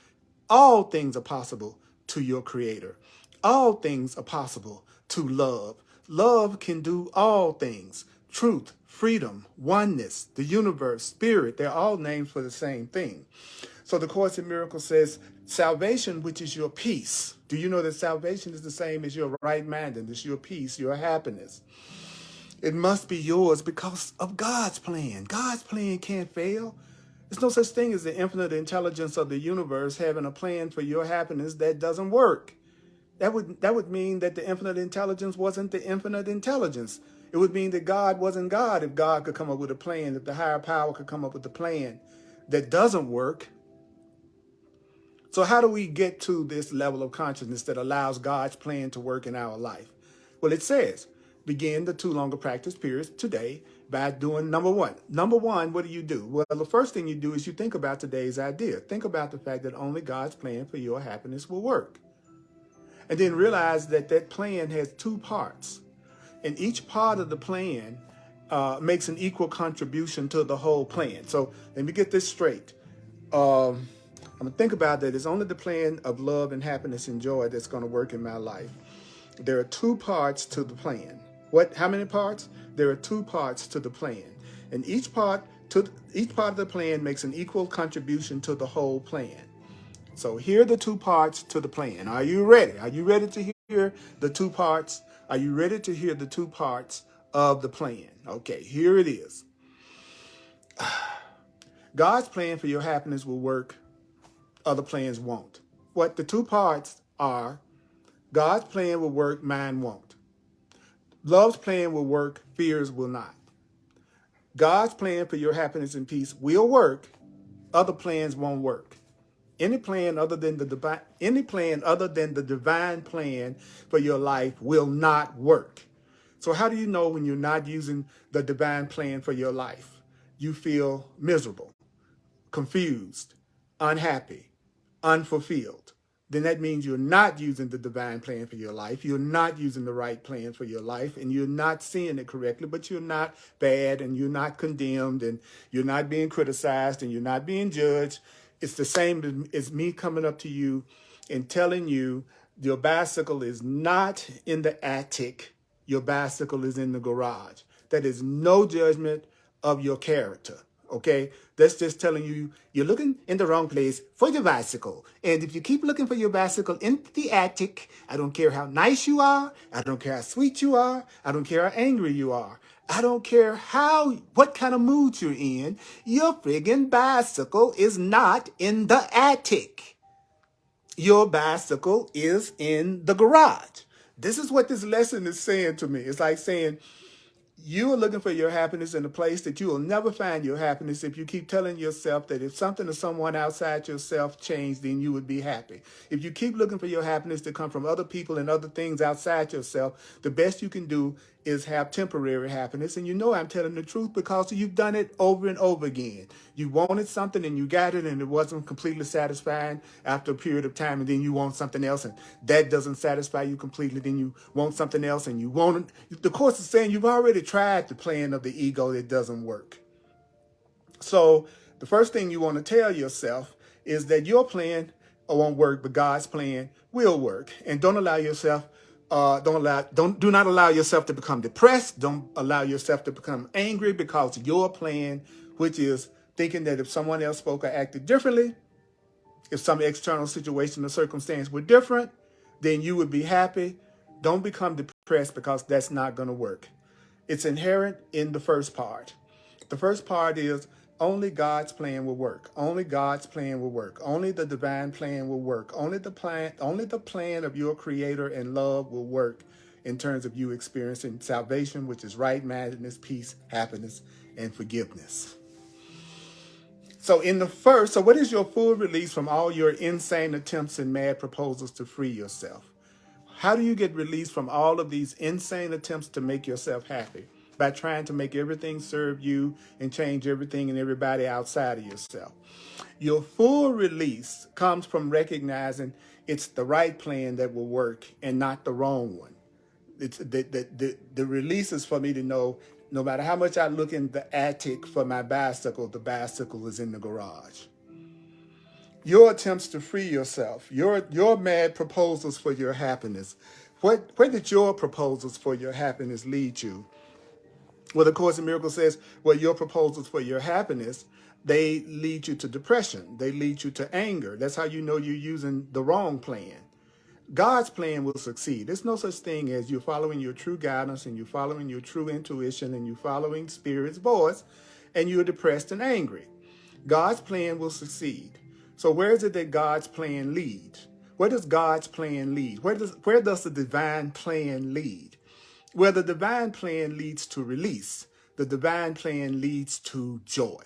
All things are possible to your Creator. All things are possible to love. Love can do all things. Truth, freedom, oneness, the universe, spirit, they're all names for the same thing. So the Course in Miracles says, salvation, which is your peace. Do you know that salvation is the same as your right mindedness, your peace, your happiness? It must be yours because of God's plan. God's plan can't fail. There's no such thing as the infinite intelligence of the universe having a plan for your happiness that doesn't work. That would mean that the infinite intelligence wasn't the infinite intelligence. It would mean that God wasn't God if God could come up with a plan, if the higher power could come up with a plan that doesn't work. So how do we get to this level of consciousness that allows God's plan to work in our life? Well, it says, begin the 2 longer practice periods today by doing number one. Number one, what do you do? Well, the first thing you do is you think about today's idea. Think about the fact that only God's plan for your happiness will work. And then realize that that plan has 2 parts. And each part of the plan makes an equal contribution to the whole plan. So let me get this straight. I'm going to think about that. It's only the plan of love and happiness and joy that's going to work in my life. There are 2 parts to the plan. How many parts? There are 2 parts to the plan. And each part of the plan makes an equal contribution to the whole plan. So here are the 2 parts to the plan. Are you ready? Are you ready to hear the 2 parts? Are you ready to hear the 2 parts of the plan? Okay, here it is. God's plan for your happiness will work. Other plans won't. What the 2 parts are, God's plan will work, mine won't. Love's plan will work, fears will not. God's plan for your happiness and peace will work. Other plans won't work. Any plan other than the divine plan for your life will not work. So how do you know when you're not using the divine plan for your life? You feel miserable, confused, unhappy, unfulfilled. Then that means you're not using the divine plan for your life. You're not using the right plan for your life, and you're not seeing it correctly, but you're not bad, and you're not condemned, and you're not being criticized, and you're not being judged. It's the same as me coming up to you and telling you your bicycle is not in the attic. Your bicycle is in the garage. That is no judgment of your character. Okay, that's just telling you you're looking in the wrong place for your bicycle. And if you keep looking for your bicycle in the attic, I don't care how nice you are, I don't care how sweet you are, I don't care how angry you are, I don't care what kind of mood you're in, your friggin' bicycle is not in the attic. Your bicycle is in the garage. This is what this lesson is saying to me. It's like saying, you are looking for your happiness in a place that you will never find your happiness if you keep telling yourself that if something or someone outside yourself changed, then you would be happy. If you keep looking for your happiness to come from other people and other things outside yourself, the best you can do is have temporary happiness. And you know I'm telling the truth because you've done it over and over again. You wanted something and you got it and it wasn't completely satisfying after a period of time, and then you want something else and that doesn't satisfy you completely. Then you want something else and you want it. The Course is saying you've already tried the plan of the ego that doesn't work. So the first thing you want to tell yourself is that your plan won't work, but God's plan will work. And don't allow yourself do not allow yourself to become depressed. Don't allow yourself to become angry because your plan, which is thinking that if someone else spoke or acted differently, if some external situation or circumstance were different, then you would be happy. Don't become depressed because that's not going to work. It's inherent in the first part. The first part is only God's plan will work. Only God's plan will work. Only the divine plan will work. Only the plan of your Creator and love will work in terms of you experiencing salvation, which is right-mindedness, peace, happiness, and forgiveness. So what is your full release from all your insane attempts and mad proposals to free yourself? How do you get released from all of these insane attempts to make yourself happy? By trying to make everything serve you and change everything and everybody outside of yourself. Your full release comes from recognizing it's the right plan that will work and not the wrong one. It's the release is for me to know no matter how much I look in the attic for my bicycle, the bicycle is in the garage. Your attempts to free yourself, your mad proposals for your happiness. Where did your proposals for your happiness lead you? Well, the Course in Miracles says, well, your proposals for your happiness, they lead you to depression. They lead you to anger. That's how you know you're using the wrong plan. God's plan will succeed. There's no such thing as you're following your true guidance and you're following your true intuition and you're following Spirit's voice and you're depressed and angry. God's plan will succeed. So where is it that God's plan leads? Where does God's plan lead? Where does the divine plan lead? Well, the divine plan leads to release. The divine plan leads to joy.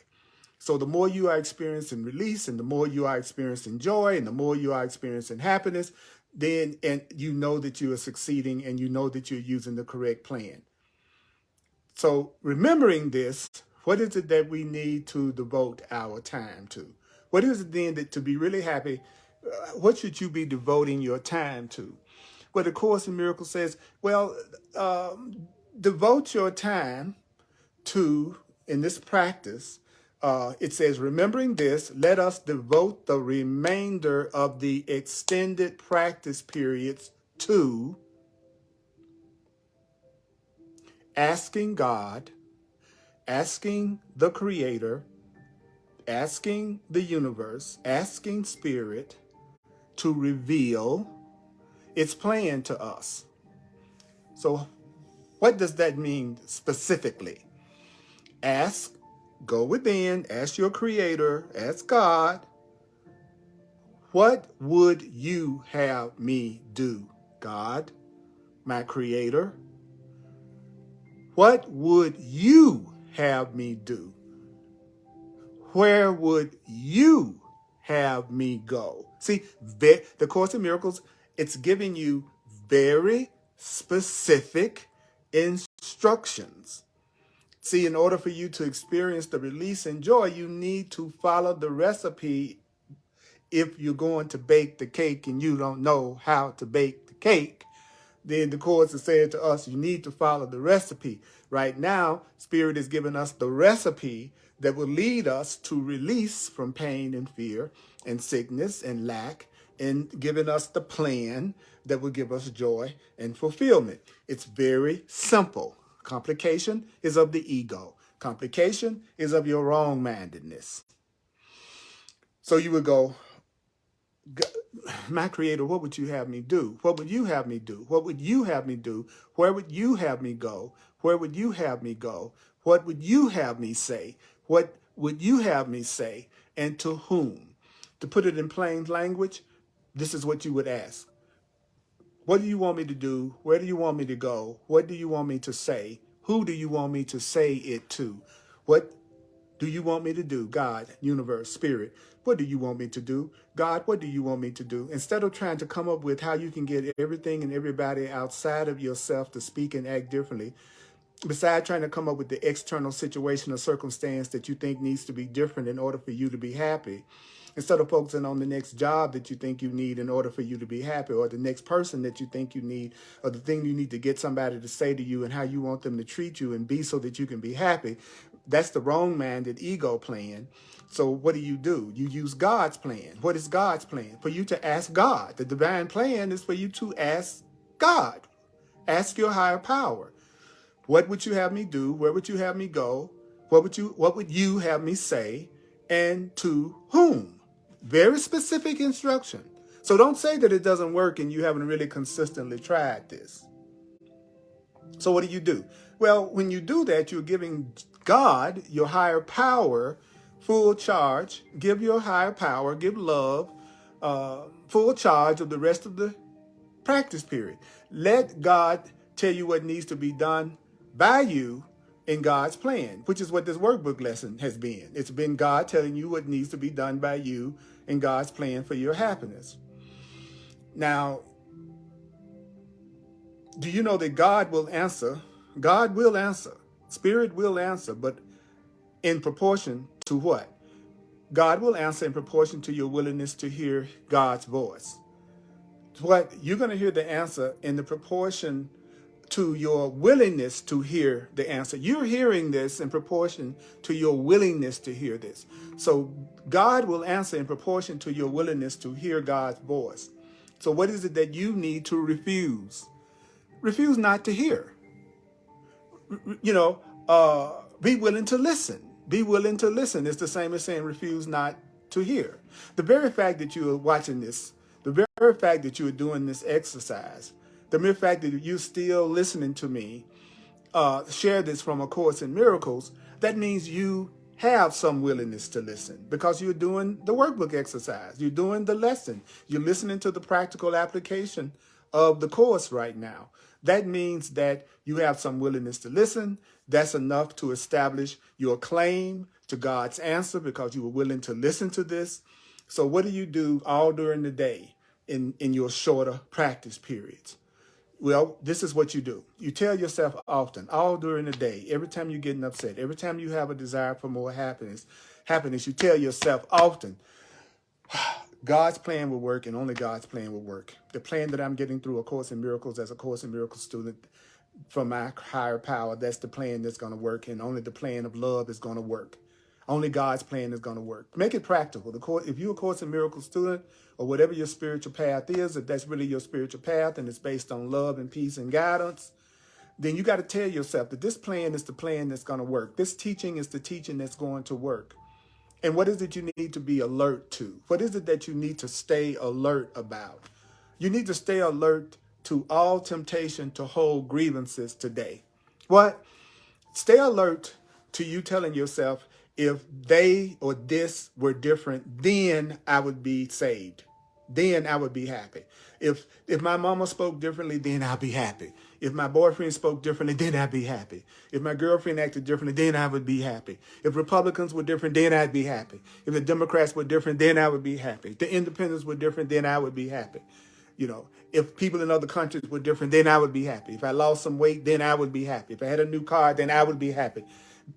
So the more you are experiencing release and the more you are experiencing joy and the more you are experiencing happiness, then and you know that you are succeeding and you know that you're using the correct plan. So remembering this, what is it that we need to devote our time to? What is it then that to be really happy, what should you be devoting your time to? Well, the Course in Miracles says, well, devote your time to, in this practice, it says, remembering this, let us devote the remainder of the extended practice periods to asking God, asking the Creator, asking the universe, asking Spirit to reveal its plan to us. So what does that mean specifically? Ask, go within, ask your Creator, ask God, what would you have me do, God, my Creator? What would you have me do? Where would you have me go? See, the Course in Miracles, it's giving you very specific instructions. See, in order for you to experience the release and joy, you need to follow the recipe. If you're going to bake the cake and you don't know how to bake the cake, then the Course is saying to us, you need to follow the recipe. Right now, Spirit is giving us the recipe that will lead us to release from pain and fear and sickness and lack, and giving us the plan that will give us joy and fulfillment. It's very simple. Complication is of the ego. Complication is of your wrong-mindedness. So you would go, my creator, what would you have me do? What would you have me do? What would you have me do? Where would you have me go? Where would you have me go? What would you have me say? What would you have me say? And to whom? To put it in plain language, this is what you would ask. What do you want me to do? Where do you want me to go? What do you want me to say? Who do you want me to say it to? What do you want me to do? God, universe, spirit, what do you want me to do? God, what do you want me to do? Instead of trying to come up with how you can get everything and everybody outside of yourself to speak and act differently, besides trying to come up with the external situation or circumstance that you think needs to be different in order for you to be happy, instead of focusing on the next job that you think you need in order for you to be happy, or the next person that you think you need, or the thing you need to get somebody to say to you and how you want them to treat you and be so that you can be happy, that's the wrong-minded ego plan. So what do? You use God's plan. What is God's plan? For you to ask God. The divine plan is for you to ask God. Ask your higher power. What would you have me do? Where would you have me go? What would you have me say? And to whom? Very specific instruction. So don't say that it doesn't work and you haven't really consistently tried this. So what do? Well, when you do that, you're giving God, your higher power, full charge. Give your higher power, give love, full charge of the rest of the practice period. Let God tell you what needs to be done by you in God's plan, which is what this workbook lesson has been. It's been God telling you what needs to be done by you in God's plan for your happiness. Now, do you know that God will answer? God will answer. Spirit will answer, but in proportion to what? God will answer in proportion to your willingness to hear God's voice. What you're going to hear the answer in the proportion to your willingness to hear the answer. You're hearing this in proportion to your willingness to hear this. So God will answer in proportion to your willingness to hear God's voice. So what is it that you need to refuse? Refuse not to hear. Be willing to listen. Be willing to listen. It's the same as saying refuse not to hear. The very fact that you are watching this, the very fact that you are doing this exercise, the mere fact that you're still listening to me share this from A Course in Miracles, that means you have some willingness to listen because you're doing the workbook exercise. You're doing the lesson. You're listening to the practical application of the course right now. That means that you have some willingness to listen. That's enough to establish your claim to God's answer because you were willing to listen to this. So what do you do all during the day in your shorter practice periods? Well, this is what you do. You tell yourself often, all during the day, every time you're getting upset, every time you have a desire for more happiness, you tell yourself often, God's plan will work and only God's plan will work. The plan that I'm getting through A Course in Miracles as a Course in Miracles student from my higher power, that's the plan that's going to work, and only the plan of love is going to work. Only God's plan is going to work. Make it practical. If you're a Course in Miracles student or whatever your spiritual path is, if that's really your spiritual path and it's based on love and peace and guidance, then you got to tell yourself that this plan is the plan that's going to work. This teaching is the teaching that's going to work. And what is it you need to be alert to? What is it that you need to stay alert about? You need to stay alert to all temptation to hold grievances today. What? Stay alert to you telling yourself, if they or this were different, then I would be saved. Then I would be happy. If my mama spoke differently, then I'll be happy. If my boyfriend spoke differently, then I'd be happy. If my girlfriend acted differently, then I would be happy. If Republicans were different, then I'd be happy. If the Democrats were different, then I would be happy. If the independents were different, then I would be happy. If people in other countries were different, then I would be happy. If I lost some weight, then I would be happy. If I had a new car, then I would be happy.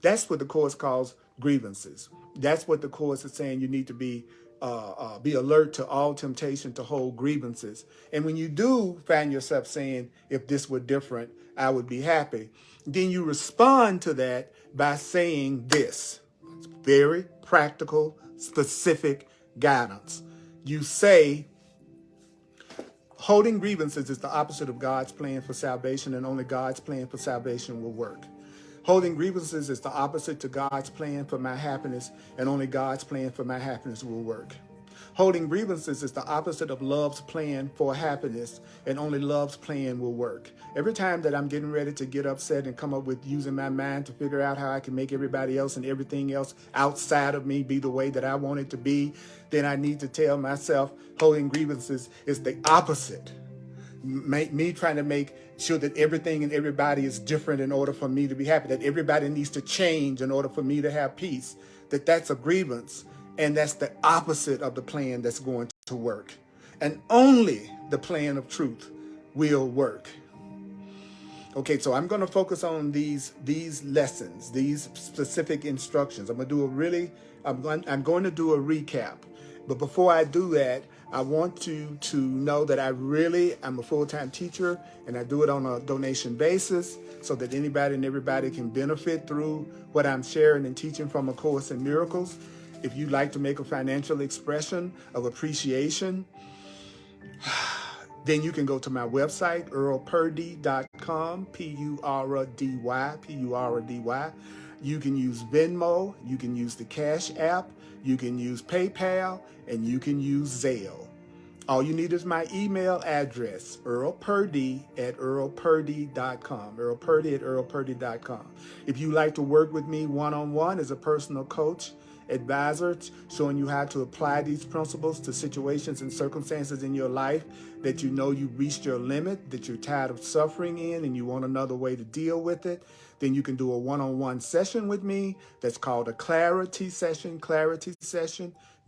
That's what the Course calls grievances. That's what the Course is saying. You need to be alert to all temptation to hold grievances. And when you do find yourself saying, if this were different, I would be happy, then you respond to that by saying this. It's very practical, specific guidance. You say, holding grievances is the opposite of God's plan for salvation, and only God's plan for salvation will work. Holding grievances is the opposite to God's plan for my happiness, and only God's plan for my happiness will work. Holding grievances is the opposite of love's plan for happiness, and only love's plan will work. Every time that I'm getting ready to get upset and come up with using my mind to figure out how I can make everybody else and everything else outside of me be the way that I want it to be, then I need to tell myself holding grievances is the opposite. Me trying to make sure that everything and everybody is different in order for me to be happy, that everybody needs to change in order for me to have peace, that's a grievance. And that's the opposite of the plan that's going to work. And only the plan of truth will work. Okay, so I'm going to focus on these lessons, these specific instructions. I'm going to do a recap. But before I do that, I want you to know that I'm a full-time teacher, and I do it on a donation basis so that anybody and everybody can benefit through what I'm sharing and teaching from A Course in Miracles. If you'd like to make a financial expression of appreciation, then you can go to my website, earlpurdy.com, Purdy. You can use Venmo, you can use the Cash App, you can use PayPal, and you can use Zelle. All you need is my email address, earlpurdy@earlpurdy.com, earlpurdy@earlpurdy.com. If you like to work with me one-on-one as a personal coach, advisor, showing you how to apply these principles to situations and circumstances in your life that you know you reached your limit, that you're tired of suffering in, and you want another way to deal with it, then you can do a one-on-one session with me. That's called a clarity session.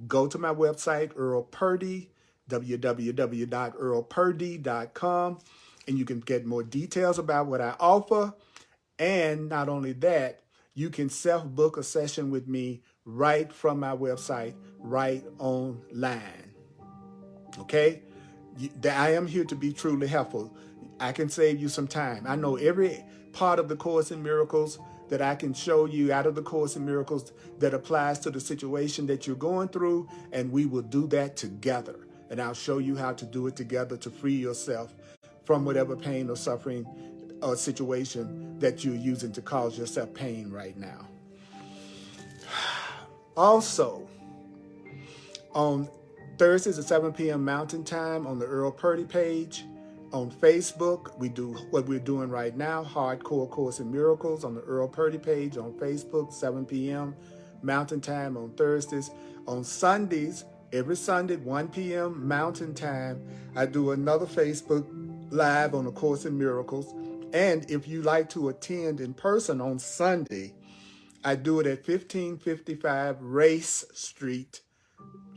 Go to my website, Earl Purdy, www.earlpurdy.com, and you can get more details about what I offer. And not only that, you can self-book a session with me right from my website, right online. Okay? I am here to be truly helpful. I can save you some time. I know every part of the Course in Miracles that I can show you out of the Course in Miracles that applies to the situation that you're going through, and we will do that together. And I'll show you how to do it together to free yourself from whatever pain or suffering or situation that you're using to cause yourself pain right now. Also, on Thursdays at 7 p.m. Mountain Time on the Earl Purdy page. On Facebook, we do what we're doing right now, Hardcore Course in Miracles on the Earl Purdy page on Facebook, 7 p.m. Mountain Time on Thursdays. On Sundays, every Sunday, 1 p.m. Mountain Time, I do another Facebook Live on the Course in Miracles. And if you like to attend in person on Sunday, I do it at 1555 Race Street,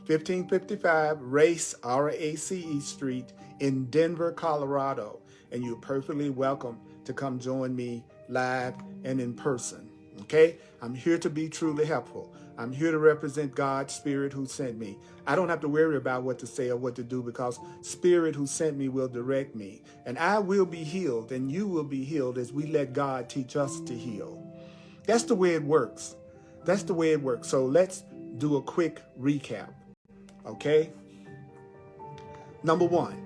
1555 Race, R-A-C-E Street in Denver, Colorado. And you're perfectly welcome to come join me live and in person. Okay? I'm here to be truly helpful. I'm here to represent God's Spirit who sent me. I don't have to worry about what to say or what to do because Spirit who sent me will direct me. And I will be healed and you will be healed as we let God teach us to heal. That's the way it works. That's the way it works. So let's do a quick recap. Okay? Number one,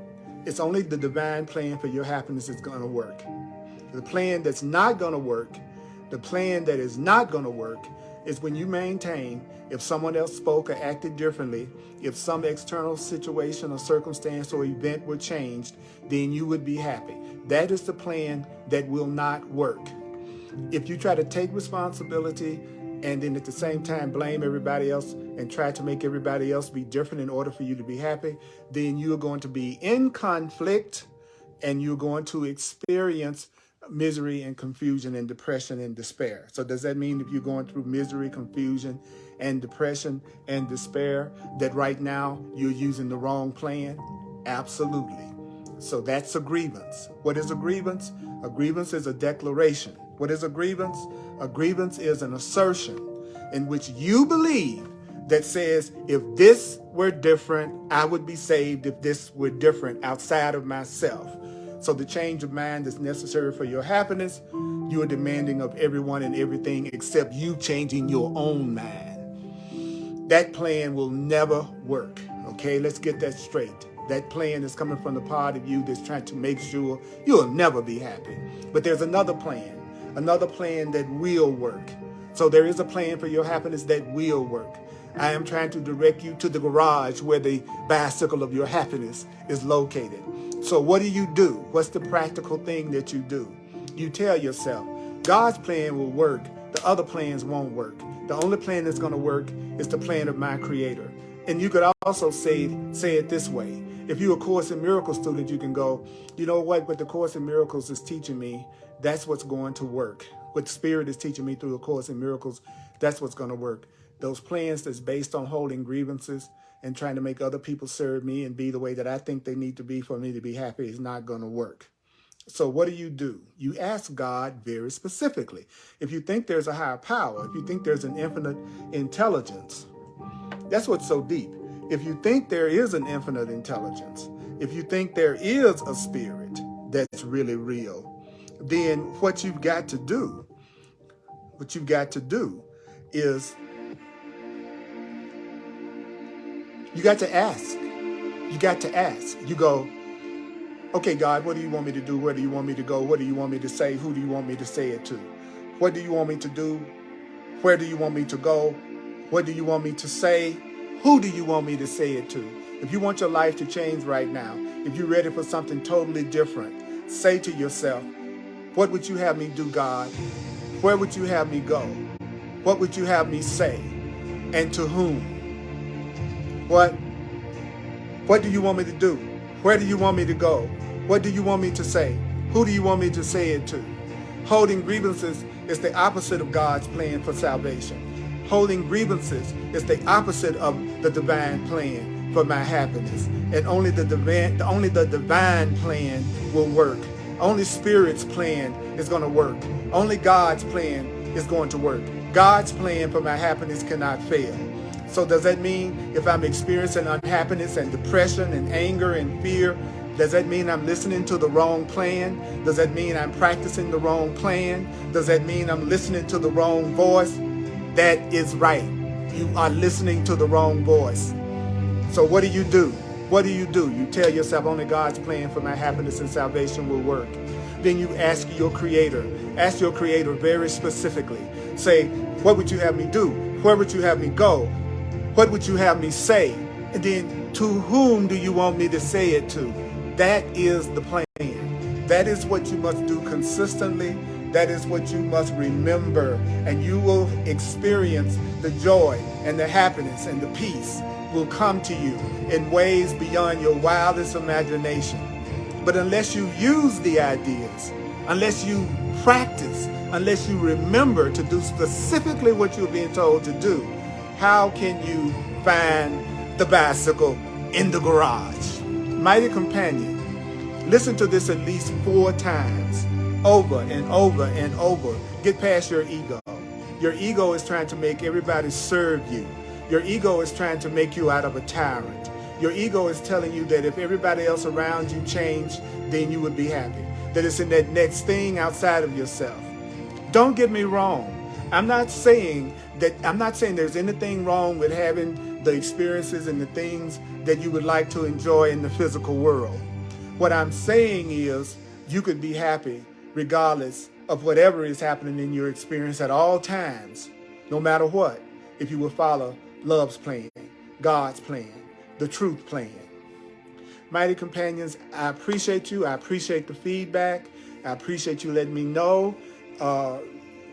it's only the divine plan for your happiness is going to work. The plan that's not going to work, the plan that is not going to work is when you maintain if someone else spoke or acted differently, if some external situation or circumstance or event were changed, then you would be happy. That is the plan that will not work. If you try to take responsibility and then at the same time blame everybody else and try to make everybody else be different in order for you to be happy, then you're going to be in conflict and you're going to experience misery and confusion and depression and despair. So does that mean if you're going through misery, confusion, and depression and despair that right now you're using the wrong plan? Absolutely. So that's a grievance. What is a grievance? A grievance is a declaration. What is a grievance? A grievance is an assertion in which you believe that says, if this were different, I would be saved if this were different outside of myself. So the change of mind that's necessary for your happiness, you are demanding of everyone and everything except you changing your own mind. That plan will never work. Okay, let's get that straight. That plan is coming from the part of you that's trying to make sure you'll never be happy. But there's another plan another plan that will work. So there is a plan for your happiness that will work. I am trying to direct you to the garage where the bicycle of your happiness is located. So what do you do? What's the practical thing that you do? You tell yourself, God's plan will work. The other plans won't work. The only plan that's going to work is the plan of my Creator. And you could also say it this way. If you're a Course in Miracles student, you can go, you know what the Course in Miracles is teaching me, that's what's going to work. What the Spirit is teaching me through the Course in Miracles, that's what's going to work. Those plans that's based on holding grievances and trying to make other people serve me and be the way that I think they need to be for me to be happy is not going to work. So what do? You ask God very specifically. If you think there's a higher power, if you think there's an infinite intelligence, that's what's so deep. If you think there is an infinite intelligence, if you think there is a spirit that's really real, then what you've got to do is you got to ask. You got to ask. You go, okay, God, what do you want me to do? Where do you want me to go? What do you want me to say? Who do you want me to say it to? What do you want me to do? Where do you want me to go? What do you want me to say? Who do you want me to say it to? If you want your life to change right now, if you're ready for something totally different, say to yourself, what would you have me do, God? Where would you have me go? What would you have me say? And to whom? What do you want me to do? Where do you want me to go? What do you want me to say? Who do you want me to say it to? Holding grievances is the opposite of God's plan for salvation. Holding grievances is the opposite of the divine plan for my happiness. And only the divine plan will work. Only Spirit's plan is going to work. Only God's plan is going to work. God's plan for my happiness cannot fail. So does that mean if I'm experiencing unhappiness and depression and anger and fear, does that mean I'm listening to the wrong plan? Does that mean I'm practicing the wrong plan? Does that mean I'm listening to the wrong voice? That is right. You are listening to the wrong voice. So what do? You tell yourself only God's plan for my happiness and salvation will work. Then you ask your Creator. Ask your Creator very specifically. Say, what would you have me do? Where would you have me go? What would you have me say? And then to whom do you want me to say it to? That is the plan. That is what you must do consistently. That is what you must remember. And you will experience the joy and the happiness and the peace will come to you in ways beyond your wildest imagination. But unless you use the ideas, unless you practice, unless you remember to do specifically what you're being told to do, how can you find the bicycle in the garage? Mighty companion, listen to this at least 4 times, over and over and over. Get past your ego. Your ego is trying to make everybody serve you. Your ego is trying to make you out of a tyrant. Your ego is telling you that if everybody else around you changed, then you would be happy. That it's in that next thing outside of yourself. Don't get me wrong. I'm not saying there's anything wrong with having the experiences and the things that you would like to enjoy in the physical world. What I'm saying is you could be happy regardless of whatever is happening in your experience at all times, no matter what, if you will follow love's plan, God's plan, the truth plan. Mighty companions, I appreciate you. I appreciate the feedback. I appreciate you letting me know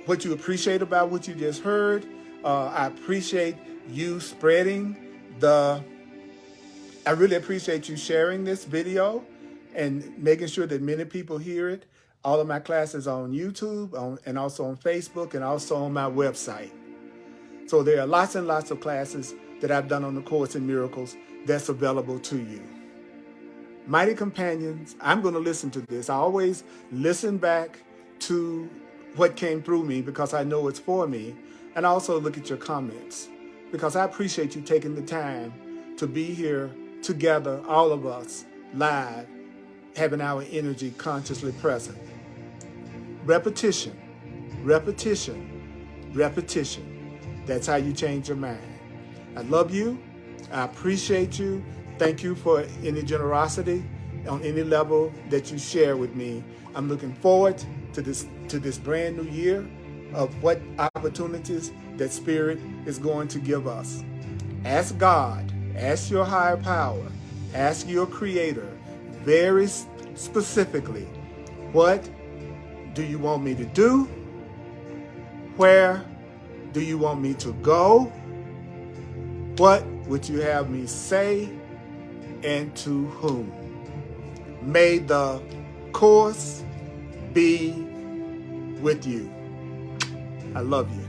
what you appreciate about what you just heard. I appreciate you spreading I really appreciate you sharing this video and making sure that many people hear it. All of my classes are on YouTube and also on Facebook and also on my website. So there are lots and lots of classes that I've done on the Course in Miracles that's available to you. Mighty companions, I'm going to listen to this. I always listen back to what came through me because I know it's for me, and also look at your comments because I appreciate you taking the time to be here together, all of us, live, having our energy consciously present. Repetition, repetition, repetition. That's how you change your mind. I love you. I appreciate you. Thank you for any generosity on any level that you share with me. I'm looking forward to this brand new year of what opportunities that Spirit is going to give us. Ask God, ask your higher power, ask your Creator very specifically, what do you want me to do? Where do you want me to go? What would you have me say, and to whom? May the course be with you. I love you.